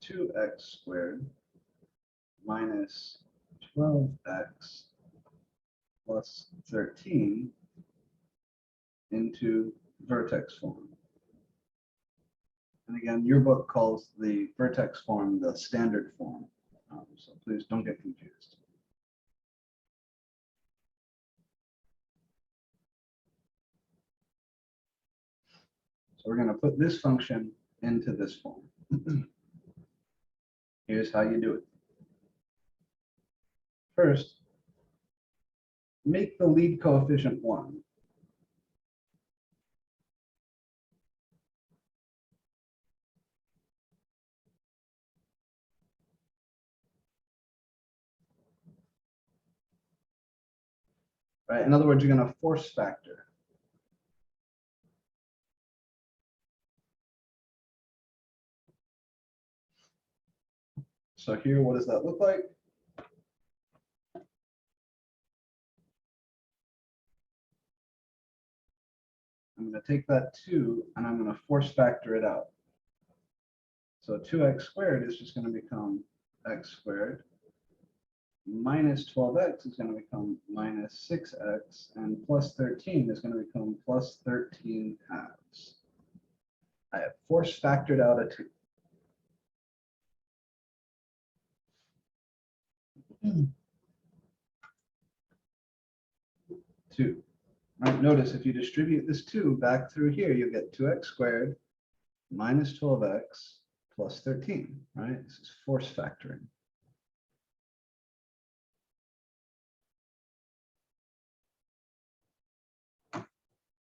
2x squared minus 12x plus 13 into vertex form. And again, your book calls the vertex form the standard form. So please don't get confused. So we're going to put this function into this form. Here's how you do it. First, make the lead coefficient 1. Right? In other words, you're going to force factor. So here, what does that look like? I'm going to take that 2 and I'm going to force factor it out. So 2x squared is just going to become x squared. Minus 12x is going to become minus 6x, and plus 13 is going to become plus 13 halves. I have force factored out a 2. 2. Right, notice if you distribute this 2 back through here, you get 2x squared minus 12x plus 13, right? This is force factoring.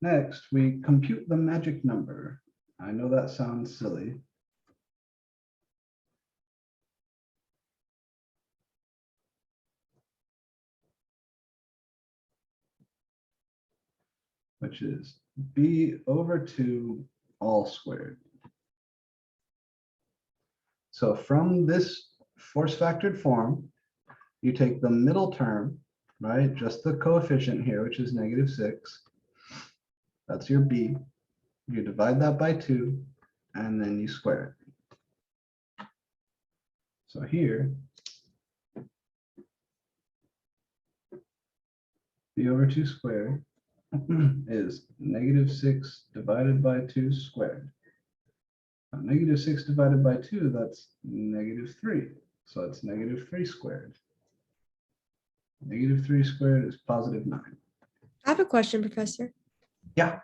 Next, we compute the magic number. I know that sounds silly. Which is b over 2 all squared. So from this force factored form, you take the middle term, right? Just the coefficient here, which is -6. That's your b. You divide that by 2, and then you square it. So here, b over 2 squared is -6 divided by 2 squared. Now, -6 divided by 2, that's -3. So it's -3 squared. -3 squared is +9.
I have a question, Professor.
Yeah.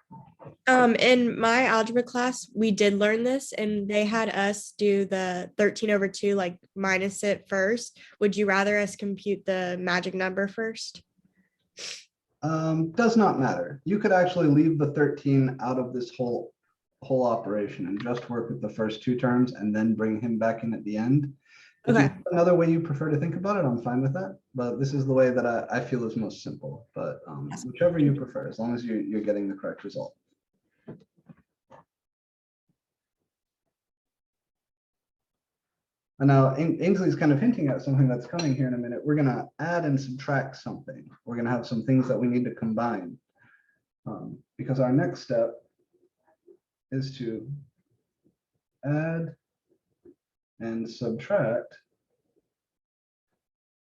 In my algebra class, we did learn this and they had us do the 13 over 2, like minus it first. Would you rather us compute the magic number first?
Does not matter. You could actually leave the 13 out of this whole operation and just work with the first 2 terms and then bring him back in at the end. If you
Okay.
have another way you prefer to think about it, I'm fine with that. But this is the way that I feel is most simple. But whichever you prefer, as long as you're getting the correct result. And now Ainsley's kind of hinting at something that's coming here in a minute. We're going to add and subtract something. We're going to have some things that we need to combine. Because our next step is to add and subtract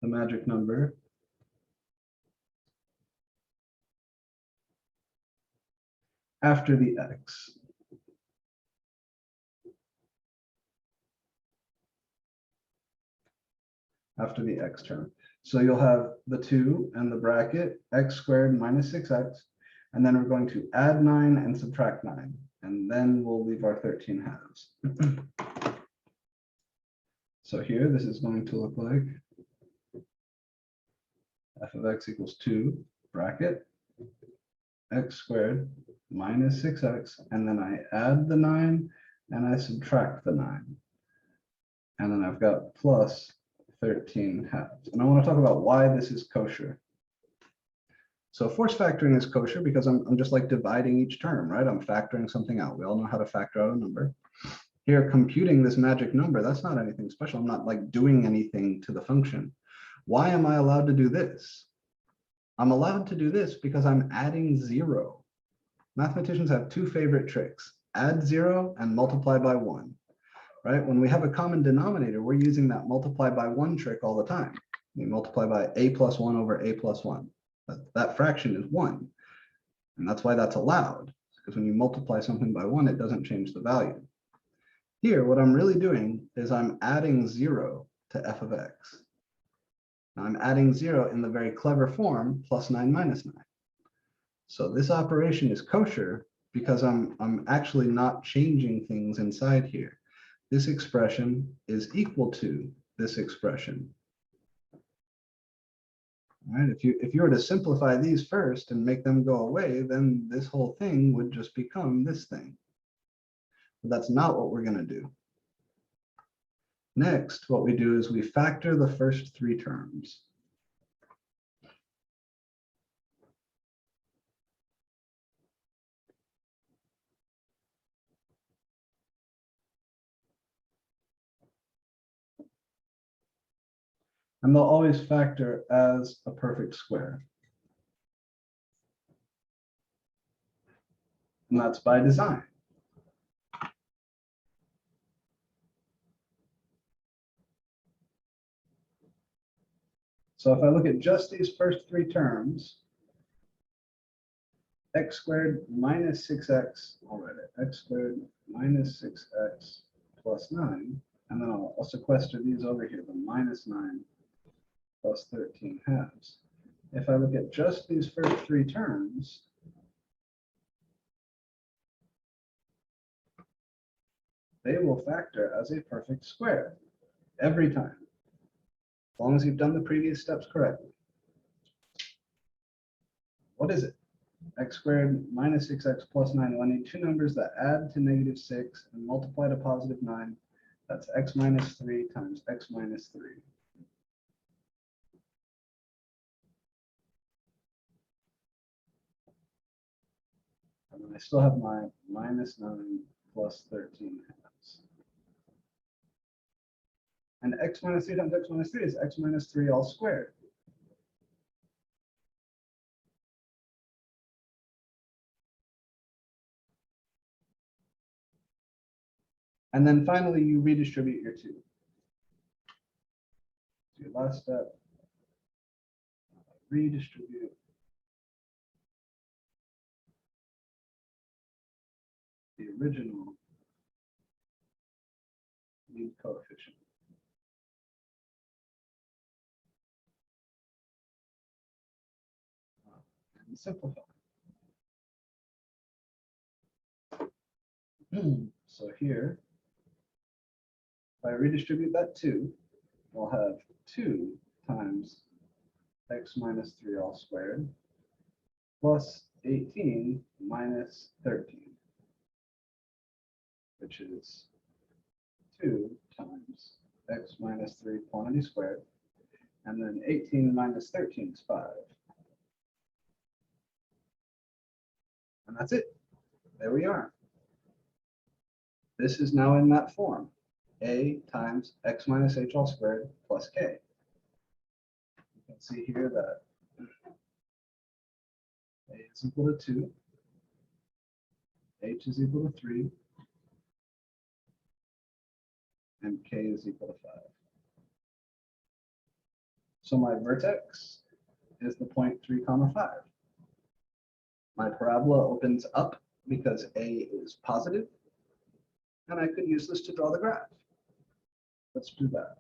the magic number after the x. After the x term. So you'll have the 2 and the bracket x squared minus 6x, and then we're going to add 9 and subtract 9, and then we'll leave our 13 halves. So here, this is going to look like f of x equals 2 bracket x squared minus 6x, and then I add the 9 and I subtract the 9. And then I've got plus 13 halves. And I want to talk about why this is kosher. So force factoring is kosher because I'm just like dividing each term, right? I'm factoring something out. We all know how to factor out a number. Here, computing this magic number, that's not anything special. I'm not like doing anything to the function. Why am I allowed to do this? I'm allowed to do this because I'm adding 0. Mathematicians have 2 favorite tricks: add 0 and multiply by 1. Right? When we have a common denominator, we're using that multiply by 1 trick all the time. We multiply by a plus 1 over a plus 1. That fraction is 1. And that's why that's allowed, because when you multiply something by 1, it doesn't change the value. Here, what I'm really doing is I'm adding 0 to f of x. Now I'm adding 0 in the very clever form, plus 9 minus 9. So this operation is kosher because I'm actually not changing things inside here. This expression is equal to this expression. All right, if you were to simplify these first and make them go away, then this whole thing would just become this thing. But that's not what we're going to do. Next, what we do is we factor the first three terms. And they'll always factor as a perfect square. And that's by design. So if I look at just these first three terms, x squared minus 6x, I'll write it, x squared minus 6x plus 9, and then I'll sequester these over here, the minus 9 plus 13 halves. If I look at just these first three terms, they will factor as a perfect square every time, as long as you've done the previous steps correctly. What is it? X squared minus 6x plus 9. Well, I need two numbers that add to negative 6 and multiply to positive 9. That's x minus 3 times x minus 3. And then I still have my minus 9 plus 13 halves. And x minus 3 times x minus 3 is x minus 3 all squared. And then finally, you redistribute your 2. So your last step, redistribute the original lead coefficient. And simplify. So here, if I redistribute that 2, we'll have 2 times x minus 3 all squared plus 18 minus 13, which is 2 times x minus 3 quantity squared, and then 18 minus 13 is 5. And that's it. There we are. This is now in that form. A times x minus h all squared plus k. You can see here that a is equal to 2, h is equal to 3, and k is equal to 5. So my vertex is the point 3, 5. My parabola opens up because a is positive, and I could use this to draw the graph. Let's do that.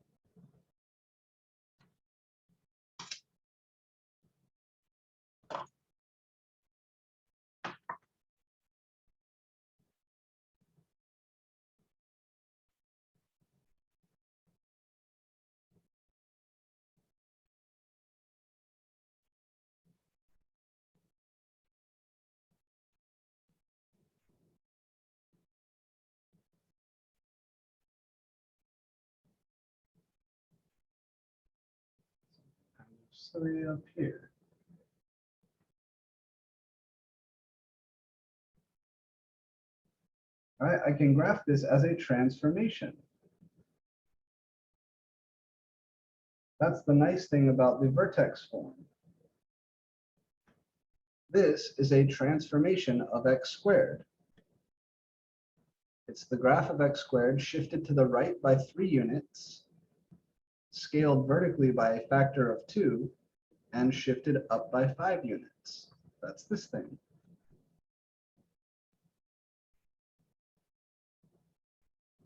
Silly up here. All right, I can graph this as a transformation. That's the nice thing about the vertex form. This is a transformation of x squared. It's the graph of x squared shifted to the right by 3 units, scaled vertically by a factor of 2, and shifted up by 5 units. That's this thing.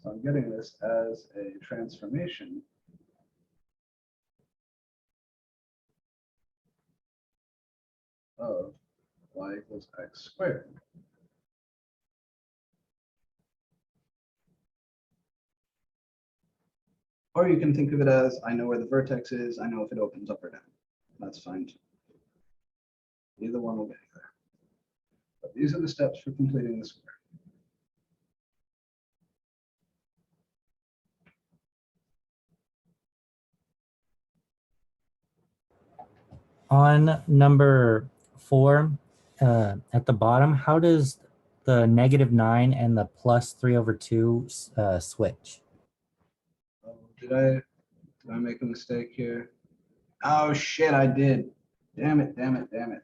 So I'm getting this as a transformation of y equals x squared. Or you can think of it as, I know where the vertex is, I know if it opens up or down. That's fine too. Either one will get you there. But these are the steps for completing the square.
On number 4, at the bottom, how does the -9 and the +3/2 switch?
Oh, did I make a mistake here? Oh shit, I did. Damn it, damn it, damn it.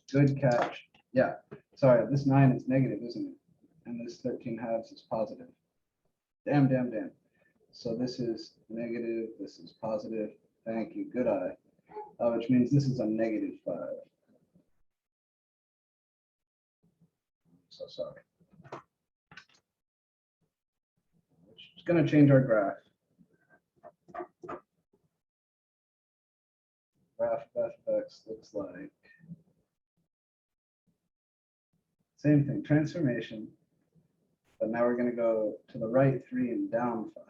Good catch. Yeah, sorry, this 9 is negative, isn't it? And this 13/2 is positive. Damn, damn, damn. So this is negative, this is positive. Thank you, good eye. Which means this is a -5. So sorry. Which is going to change our graph. Graph of f(x) looks like same thing, transformation. But now we're going to go to the right 3 and down 5.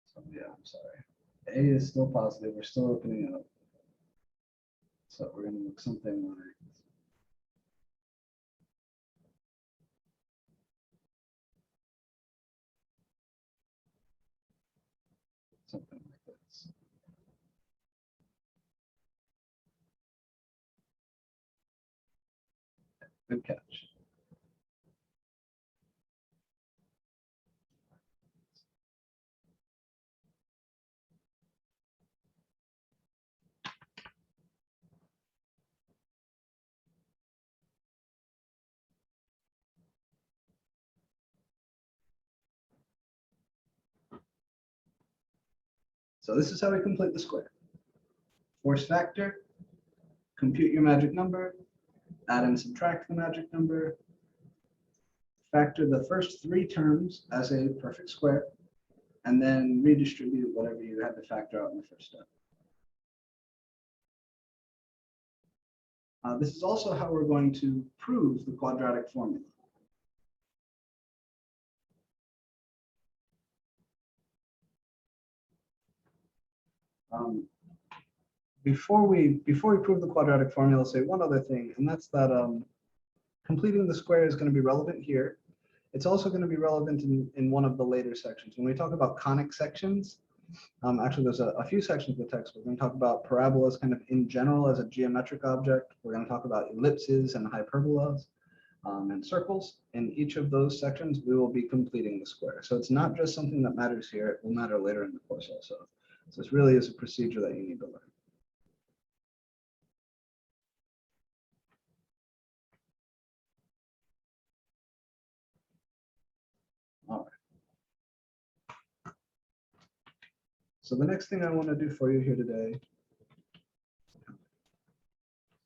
So yeah, I'm sorry. A is still positive. We're still opening up. So we're going to look something like something like this. Good catch. So this is how we complete the square. Force factor, compute your magic number, add and subtract the magic number, factor the first 3 terms as a perfect square, and then redistribute whatever you had to factor out in the first step. This is also how we're going to prove the quadratic formula. Before we prove the quadratic formula, I'll say one other thing, and that's that completing the square is going to be relevant here. It's also going to be relevant in one of the later sections. When we talk about conic sections, actually there's a few sections of the text. We're going to talk about parabolas kind of in general as a geometric object. We're going to talk about ellipses and hyperbolas and circles. In each of those sections, we will be completing the square. So it's not just something that matters here. It will matter later in the course also. So this really is a procedure that you need to learn. All right. So the next thing I want to do for you here today,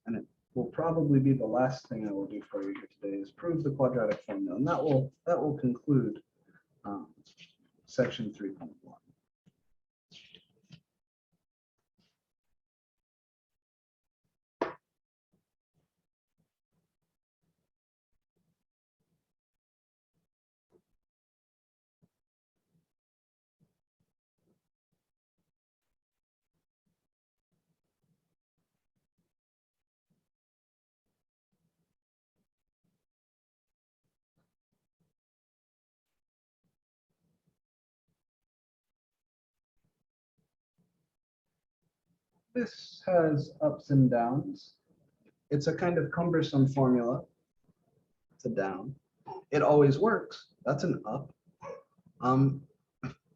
and it will probably be the last thing I will do for you here today, is prove the quadratic formula, and that will conclude section 3.1. This has ups and downs. It's a kind of cumbersome formula. It's a down. It always works. That's an up.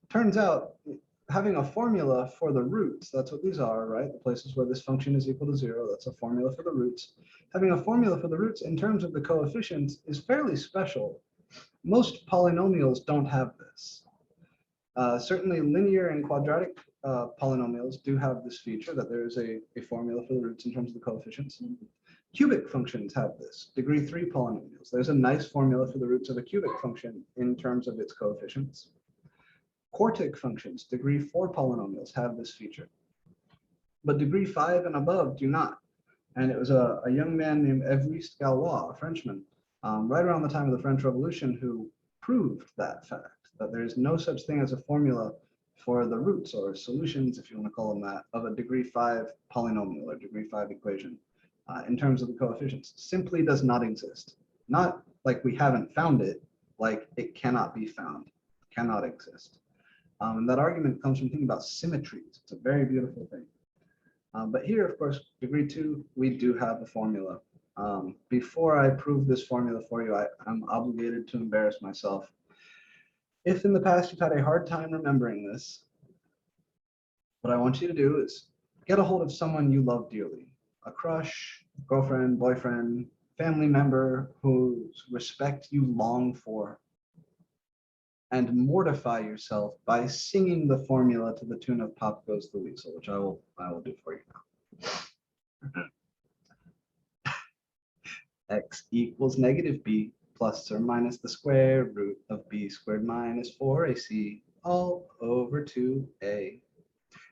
Turns out having a formula for the roots, that's what these are, right? The places where this function is equal to 0, that's a formula for the roots. Having a formula for the roots in terms of the coefficients is fairly special. Most polynomials don't have this. Certainly linear and quadratic polynomials do have this feature that there is a formula for the roots in terms of the coefficients. Cubic functions have this, degree 3 polynomials. There's a nice formula for the roots of a cubic function in terms of its coefficients. Quartic functions, degree 4 polynomials have this feature, but degree 5 and above do not. And it was a young man named Évariste Galois, a Frenchman, right around the time of the French Revolution, who proved that fact, that there is no such thing as a formula for the roots or solutions, if you want to call them that, of a degree 5 polynomial or degree 5 equation in terms of the coefficients. Simply does not exist. Not like we haven't found it, like it cannot be found, cannot exist. And that argument comes from thinking about symmetries. It's a very beautiful thing. But here, of course, degree 2, we do have a formula. Before I prove this formula for you, I'm obligated to embarrass myself. If in the past you've had a hard time remembering this, what I want you to do is get a hold of someone you love dearly, a crush, girlfriend, boyfriend, family member whose respect you long for, and mortify yourself by singing the formula to the tune of Pop Goes the Weasel, which I will do for you now. X equals negative b plus or minus the square root of b squared minus 4ac all over 2a.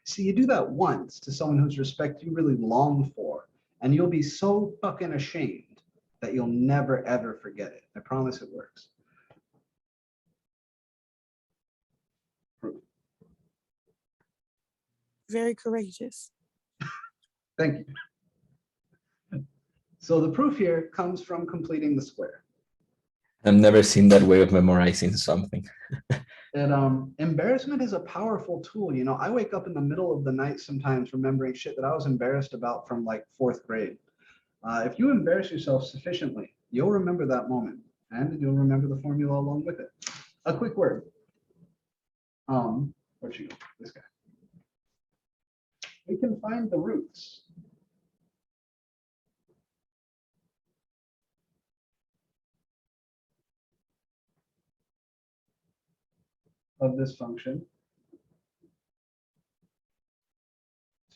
See, you do that once to someone whose respect you really long for, and you'll be so fucking ashamed that you'll never ever forget it. I promise it works.
Very courageous.
Thank you. So the proof here comes from completing the square.
I've never seen that way of memorizing something.
And embarrassment is a powerful tool. You know, I wake up in the middle of the night sometimes remembering shit that I was embarrassed about from like 4th grade. If you embarrass yourself sufficiently, you'll remember that moment, and you'll remember the formula along with it. A quick word. Where'd you go? This guy. We can find the roots of this function.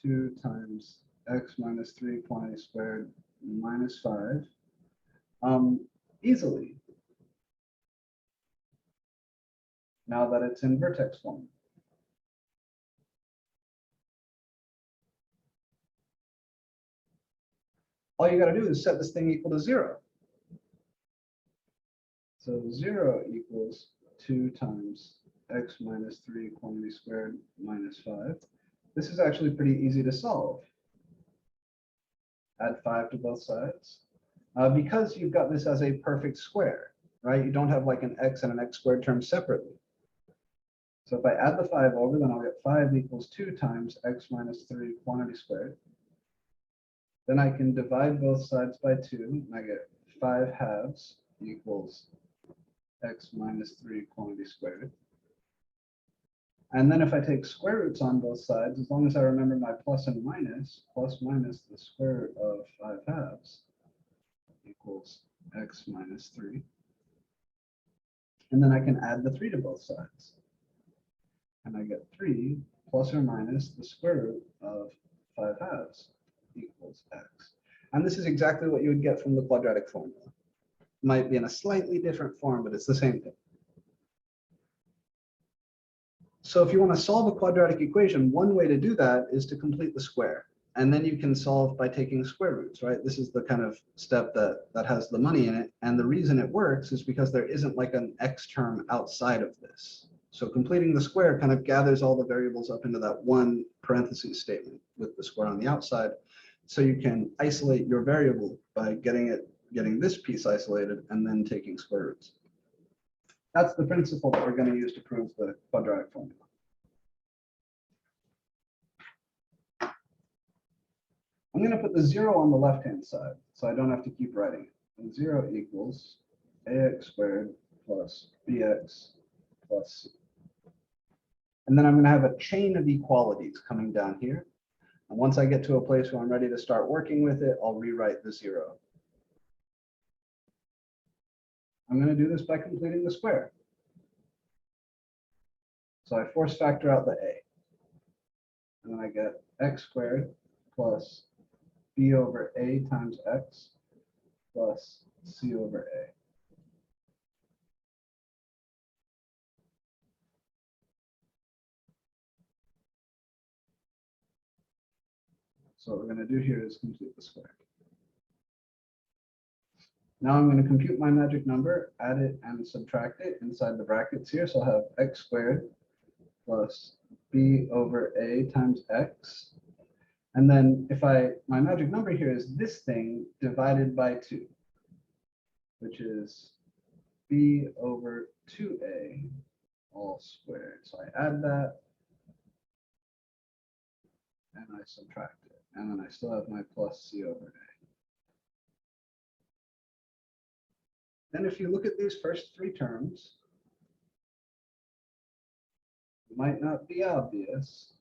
2 times x minus 3 quantity squared minus 5 easily, now that it's in vertex form. All you got to do is set this thing equal to 0. So 0 equals 2 times x minus 3 quantity squared minus 5. This is actually pretty easy to solve. Add 5 to both sides. Because you've got this as a perfect square, right? You don't have like an x and an x squared term separately. So if I add the 5 over, then I'll get 5 equals 2 times x minus 3 quantity squared. Then I can divide both sides by 2, and I get 5 halves equals x minus 3 quantity squared. And then if I take square roots on both sides, as long as I remember my plus and minus, plus minus the square root of 5 halves equals x minus 3. And then I can add the 3 to both sides. And I get 3 plus or minus the square root of 5 halves equals x. And this is exactly what you would get from the quadratic formula. Might be in a slightly different form, but it's the same thing. So if you want to solve a quadratic equation, one way to do that is to complete the square. And then you can solve by taking square roots, right? This is the kind of step that has the money in it. And the reason it works is because there isn't like an x term outside of this. So completing the square kind of gathers all the variables up into that one parentheses statement with the square on the outside. So you can isolate your variable by getting this piece isolated and then taking square roots. That's the principle that we're going to use to prove the quadratic formula. I'm going to put the 0 on the left-hand side, so I don't have to keep writing it. And 0 equals ax squared plus bx plus c. And then I'm going to have a chain of equalities coming down here. And once I get to a place where I'm ready to start working with it, I'll rewrite the 0. I'm going to do this by completing the square. So I force factor out the a. And then I get x squared plus b over a times x plus c over a. So what we're going to do here is complete the square. Now I'm going to compute my magic number, add it and subtract it inside the brackets here. So I'll have x squared plus b over a times x. And then if my magic number here is this thing divided by 2, which is b over 2a all squared. So I add that and I subtract it. And then I still have my plus c over a. Then if you look at these first 3 terms, it might not be obvious,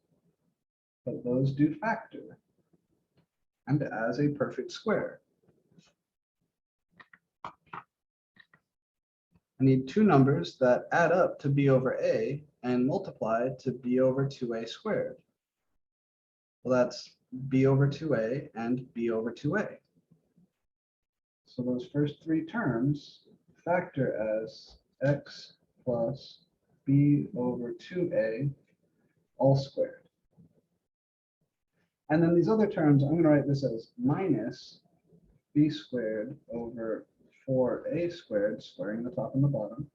but those do factor and as a perfect square. I need 2 numbers that add up to b over a and multiply to b over 2a squared. Well, that's b over 2a and b over 2a. So those first 3 terms factor as x plus b over 2a all squared. And then these other terms, I'm going to write this as minus b squared over 4a squared, squaring the top and the bottom,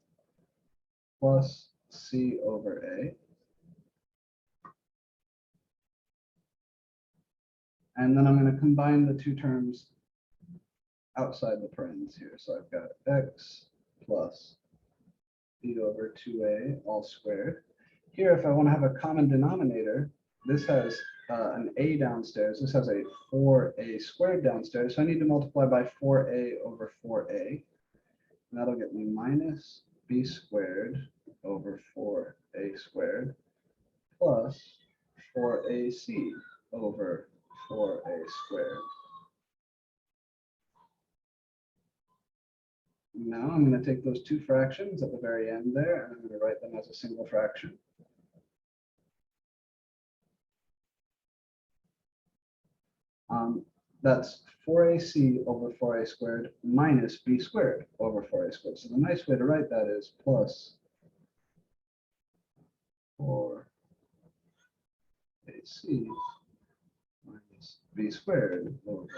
plus c over a. And then I'm going to combine the 2 terms outside the parentheses here. So I've got x plus b over 2a all squared. Here, if I want to have a common denominator, this has an a downstairs. This has a 4a squared downstairs. So I need to multiply by 4a over 4a. And that'll get me minus b squared over 4a squared plus 4ac over 4a squared. Now I'm going to take those 2 fractions at the very end there, and I'm going to write them as a single fraction. That's 4ac over 4a squared minus b squared over 4a squared. So the nice way to write that is plus 4ac minus b squared over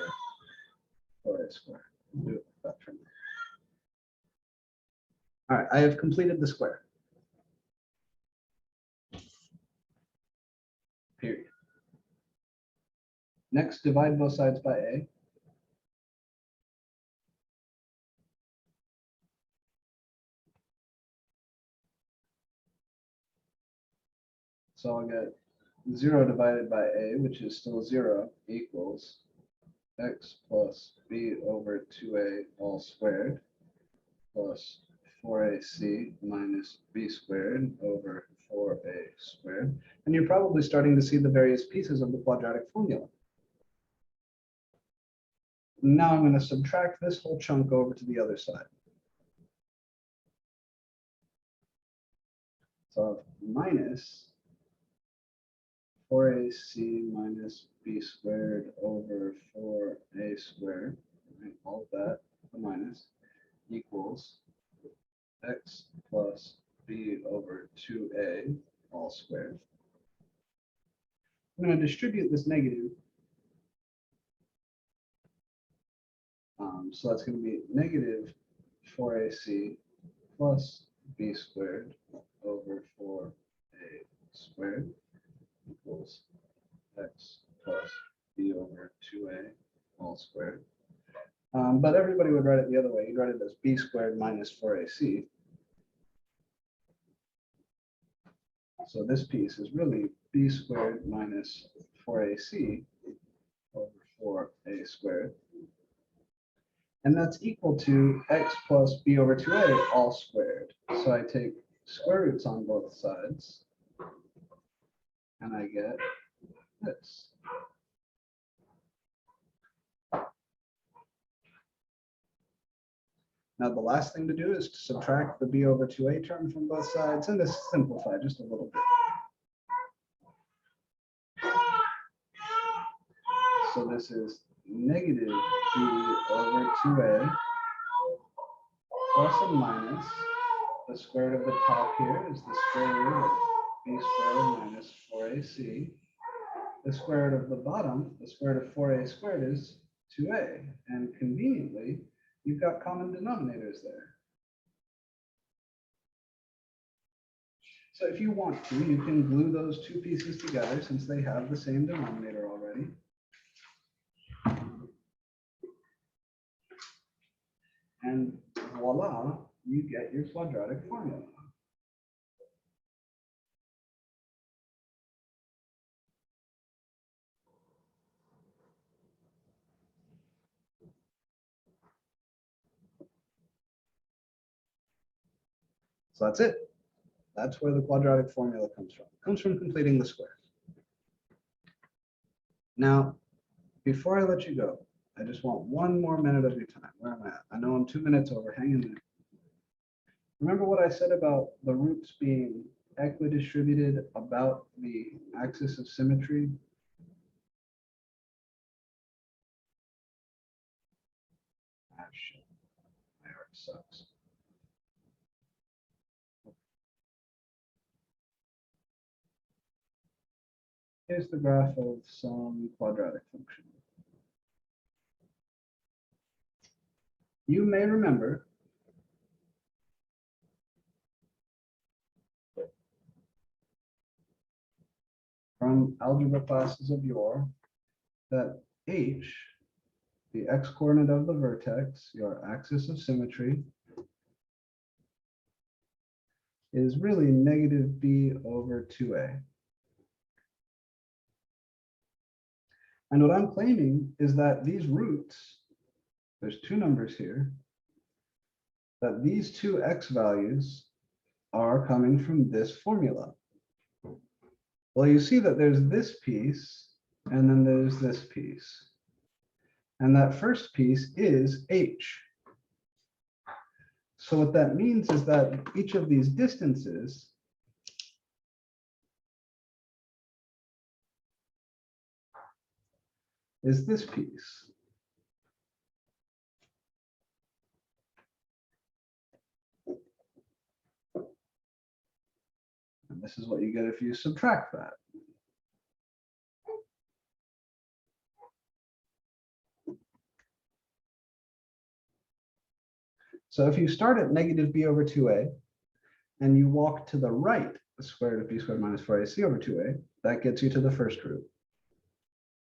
4a squared. Do it like that for now. All right, I have completed the square. Period. Next, divide both sides by a. So I'll get 0 divided by a, which is still 0, equals x plus b over 2a all squared plus 4ac minus b squared over 4a squared. And you're probably starting to see the various pieces of the quadratic formula. Now I'm going to subtract this whole chunk over to the other side. So minus 4ac minus b squared over 4a squared, right? All of that, the minus, equals x plus b over 2a all squared. I'm going to distribute this negative. So that's going to be negative 4ac plus b squared over 4a squared equals x plus b over 2a all squared. But everybody would write it the other way. You'd write it as b squared minus 4ac. So this piece is really b squared minus 4ac over 4a squared. And that's equal to x plus b over 2a all squared. So I take square roots on both sides, and I get this. Now the last thing to do is to subtract the b over 2a term from both sides and to simplify just a little bit. So this is negative b over 2a plus and minus the square root of the top here is the square root of b squared minus 4ac. The square root of the bottom, the square root of 4a squared is 2a. And conveniently, you've got common denominators there. So if you want to, you can glue those two pieces together since they have the same denominator already. And voila, you get your quadratic formula. So that's it. That's where the quadratic formula comes from. It comes from completing the square. Now, before I let you go, I just want one more minute of your time. Where am I at? I know I'm 2 minutes over. Hang in there. Remember what I said about the roots being equidistributed about the axis of symmetry? Ah, shit. My art sucks. Here's the graph of some quadratic function. You may remember from algebra classes of yore that h, the x-coordinate of the vertex, your axis of symmetry, is really negative b over 2a. And what I'm claiming is that these roots, there's two numbers here, that these two x values are coming from this formula. Well, you see that there's this piece, and then there's this piece. And that first piece is h. So what that means is that each of these distances is this piece. And this is what you get if you subtract that. So if you start at negative b over 2a, and you walk to the right, the square root of b squared minus 4ac over 2a, that gets you to the first root.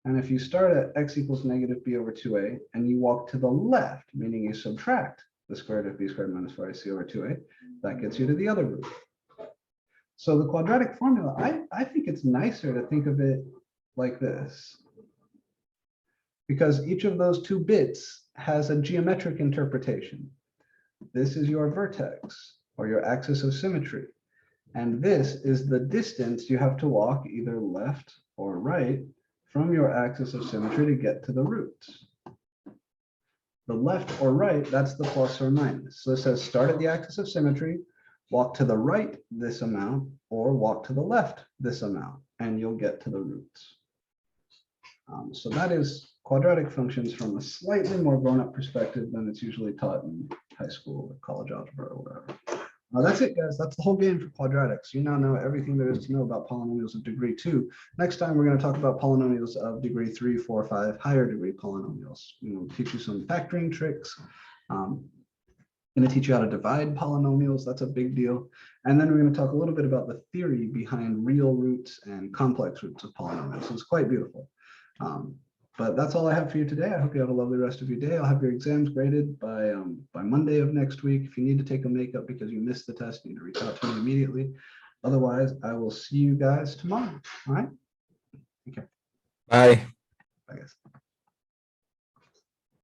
And if you start at x equals negative b over 2a, and you walk to the left, meaning you subtract the square root of b squared minus 4ac over 2a, that gets you to the other root. So the quadratic formula, I think it's nicer to think of it like this, because each of those two bits has a geometric interpretation. This is your vertex, or your axis of symmetry. And this is the distance you have to walk either left or right from your axis of symmetry to get to the roots. The left or right, that's the plus or minus. So it says start at the axis of symmetry, walk to the right this amount, or walk to the left this amount, and you'll get to the roots. So that is quadratic functions from a slightly more grown-up perspective than it's usually taught in high school or college algebra or whatever. That's it, guys. That's the whole game for quadratics. You now know everything there is to know about polynomials of degree 2. Next time, we're going to talk about polynomials of degree 3, 4, 5, higher degree polynomials. We'll teach you some factoring tricks. Going to teach you how to divide polynomials. That's a big deal. And then we're going to talk a little bit about the theory behind real roots and complex roots of polynomials. So it's quite beautiful. But that's all I have for you today. I hope you have a lovely rest of your day. I'll have your exams graded by Monday of next week. If you need to take a makeup because you missed the test, you need to reach out to me immediately. Otherwise, I will see you guys tomorrow. All right? Okay.
Bye.
Bye, guys.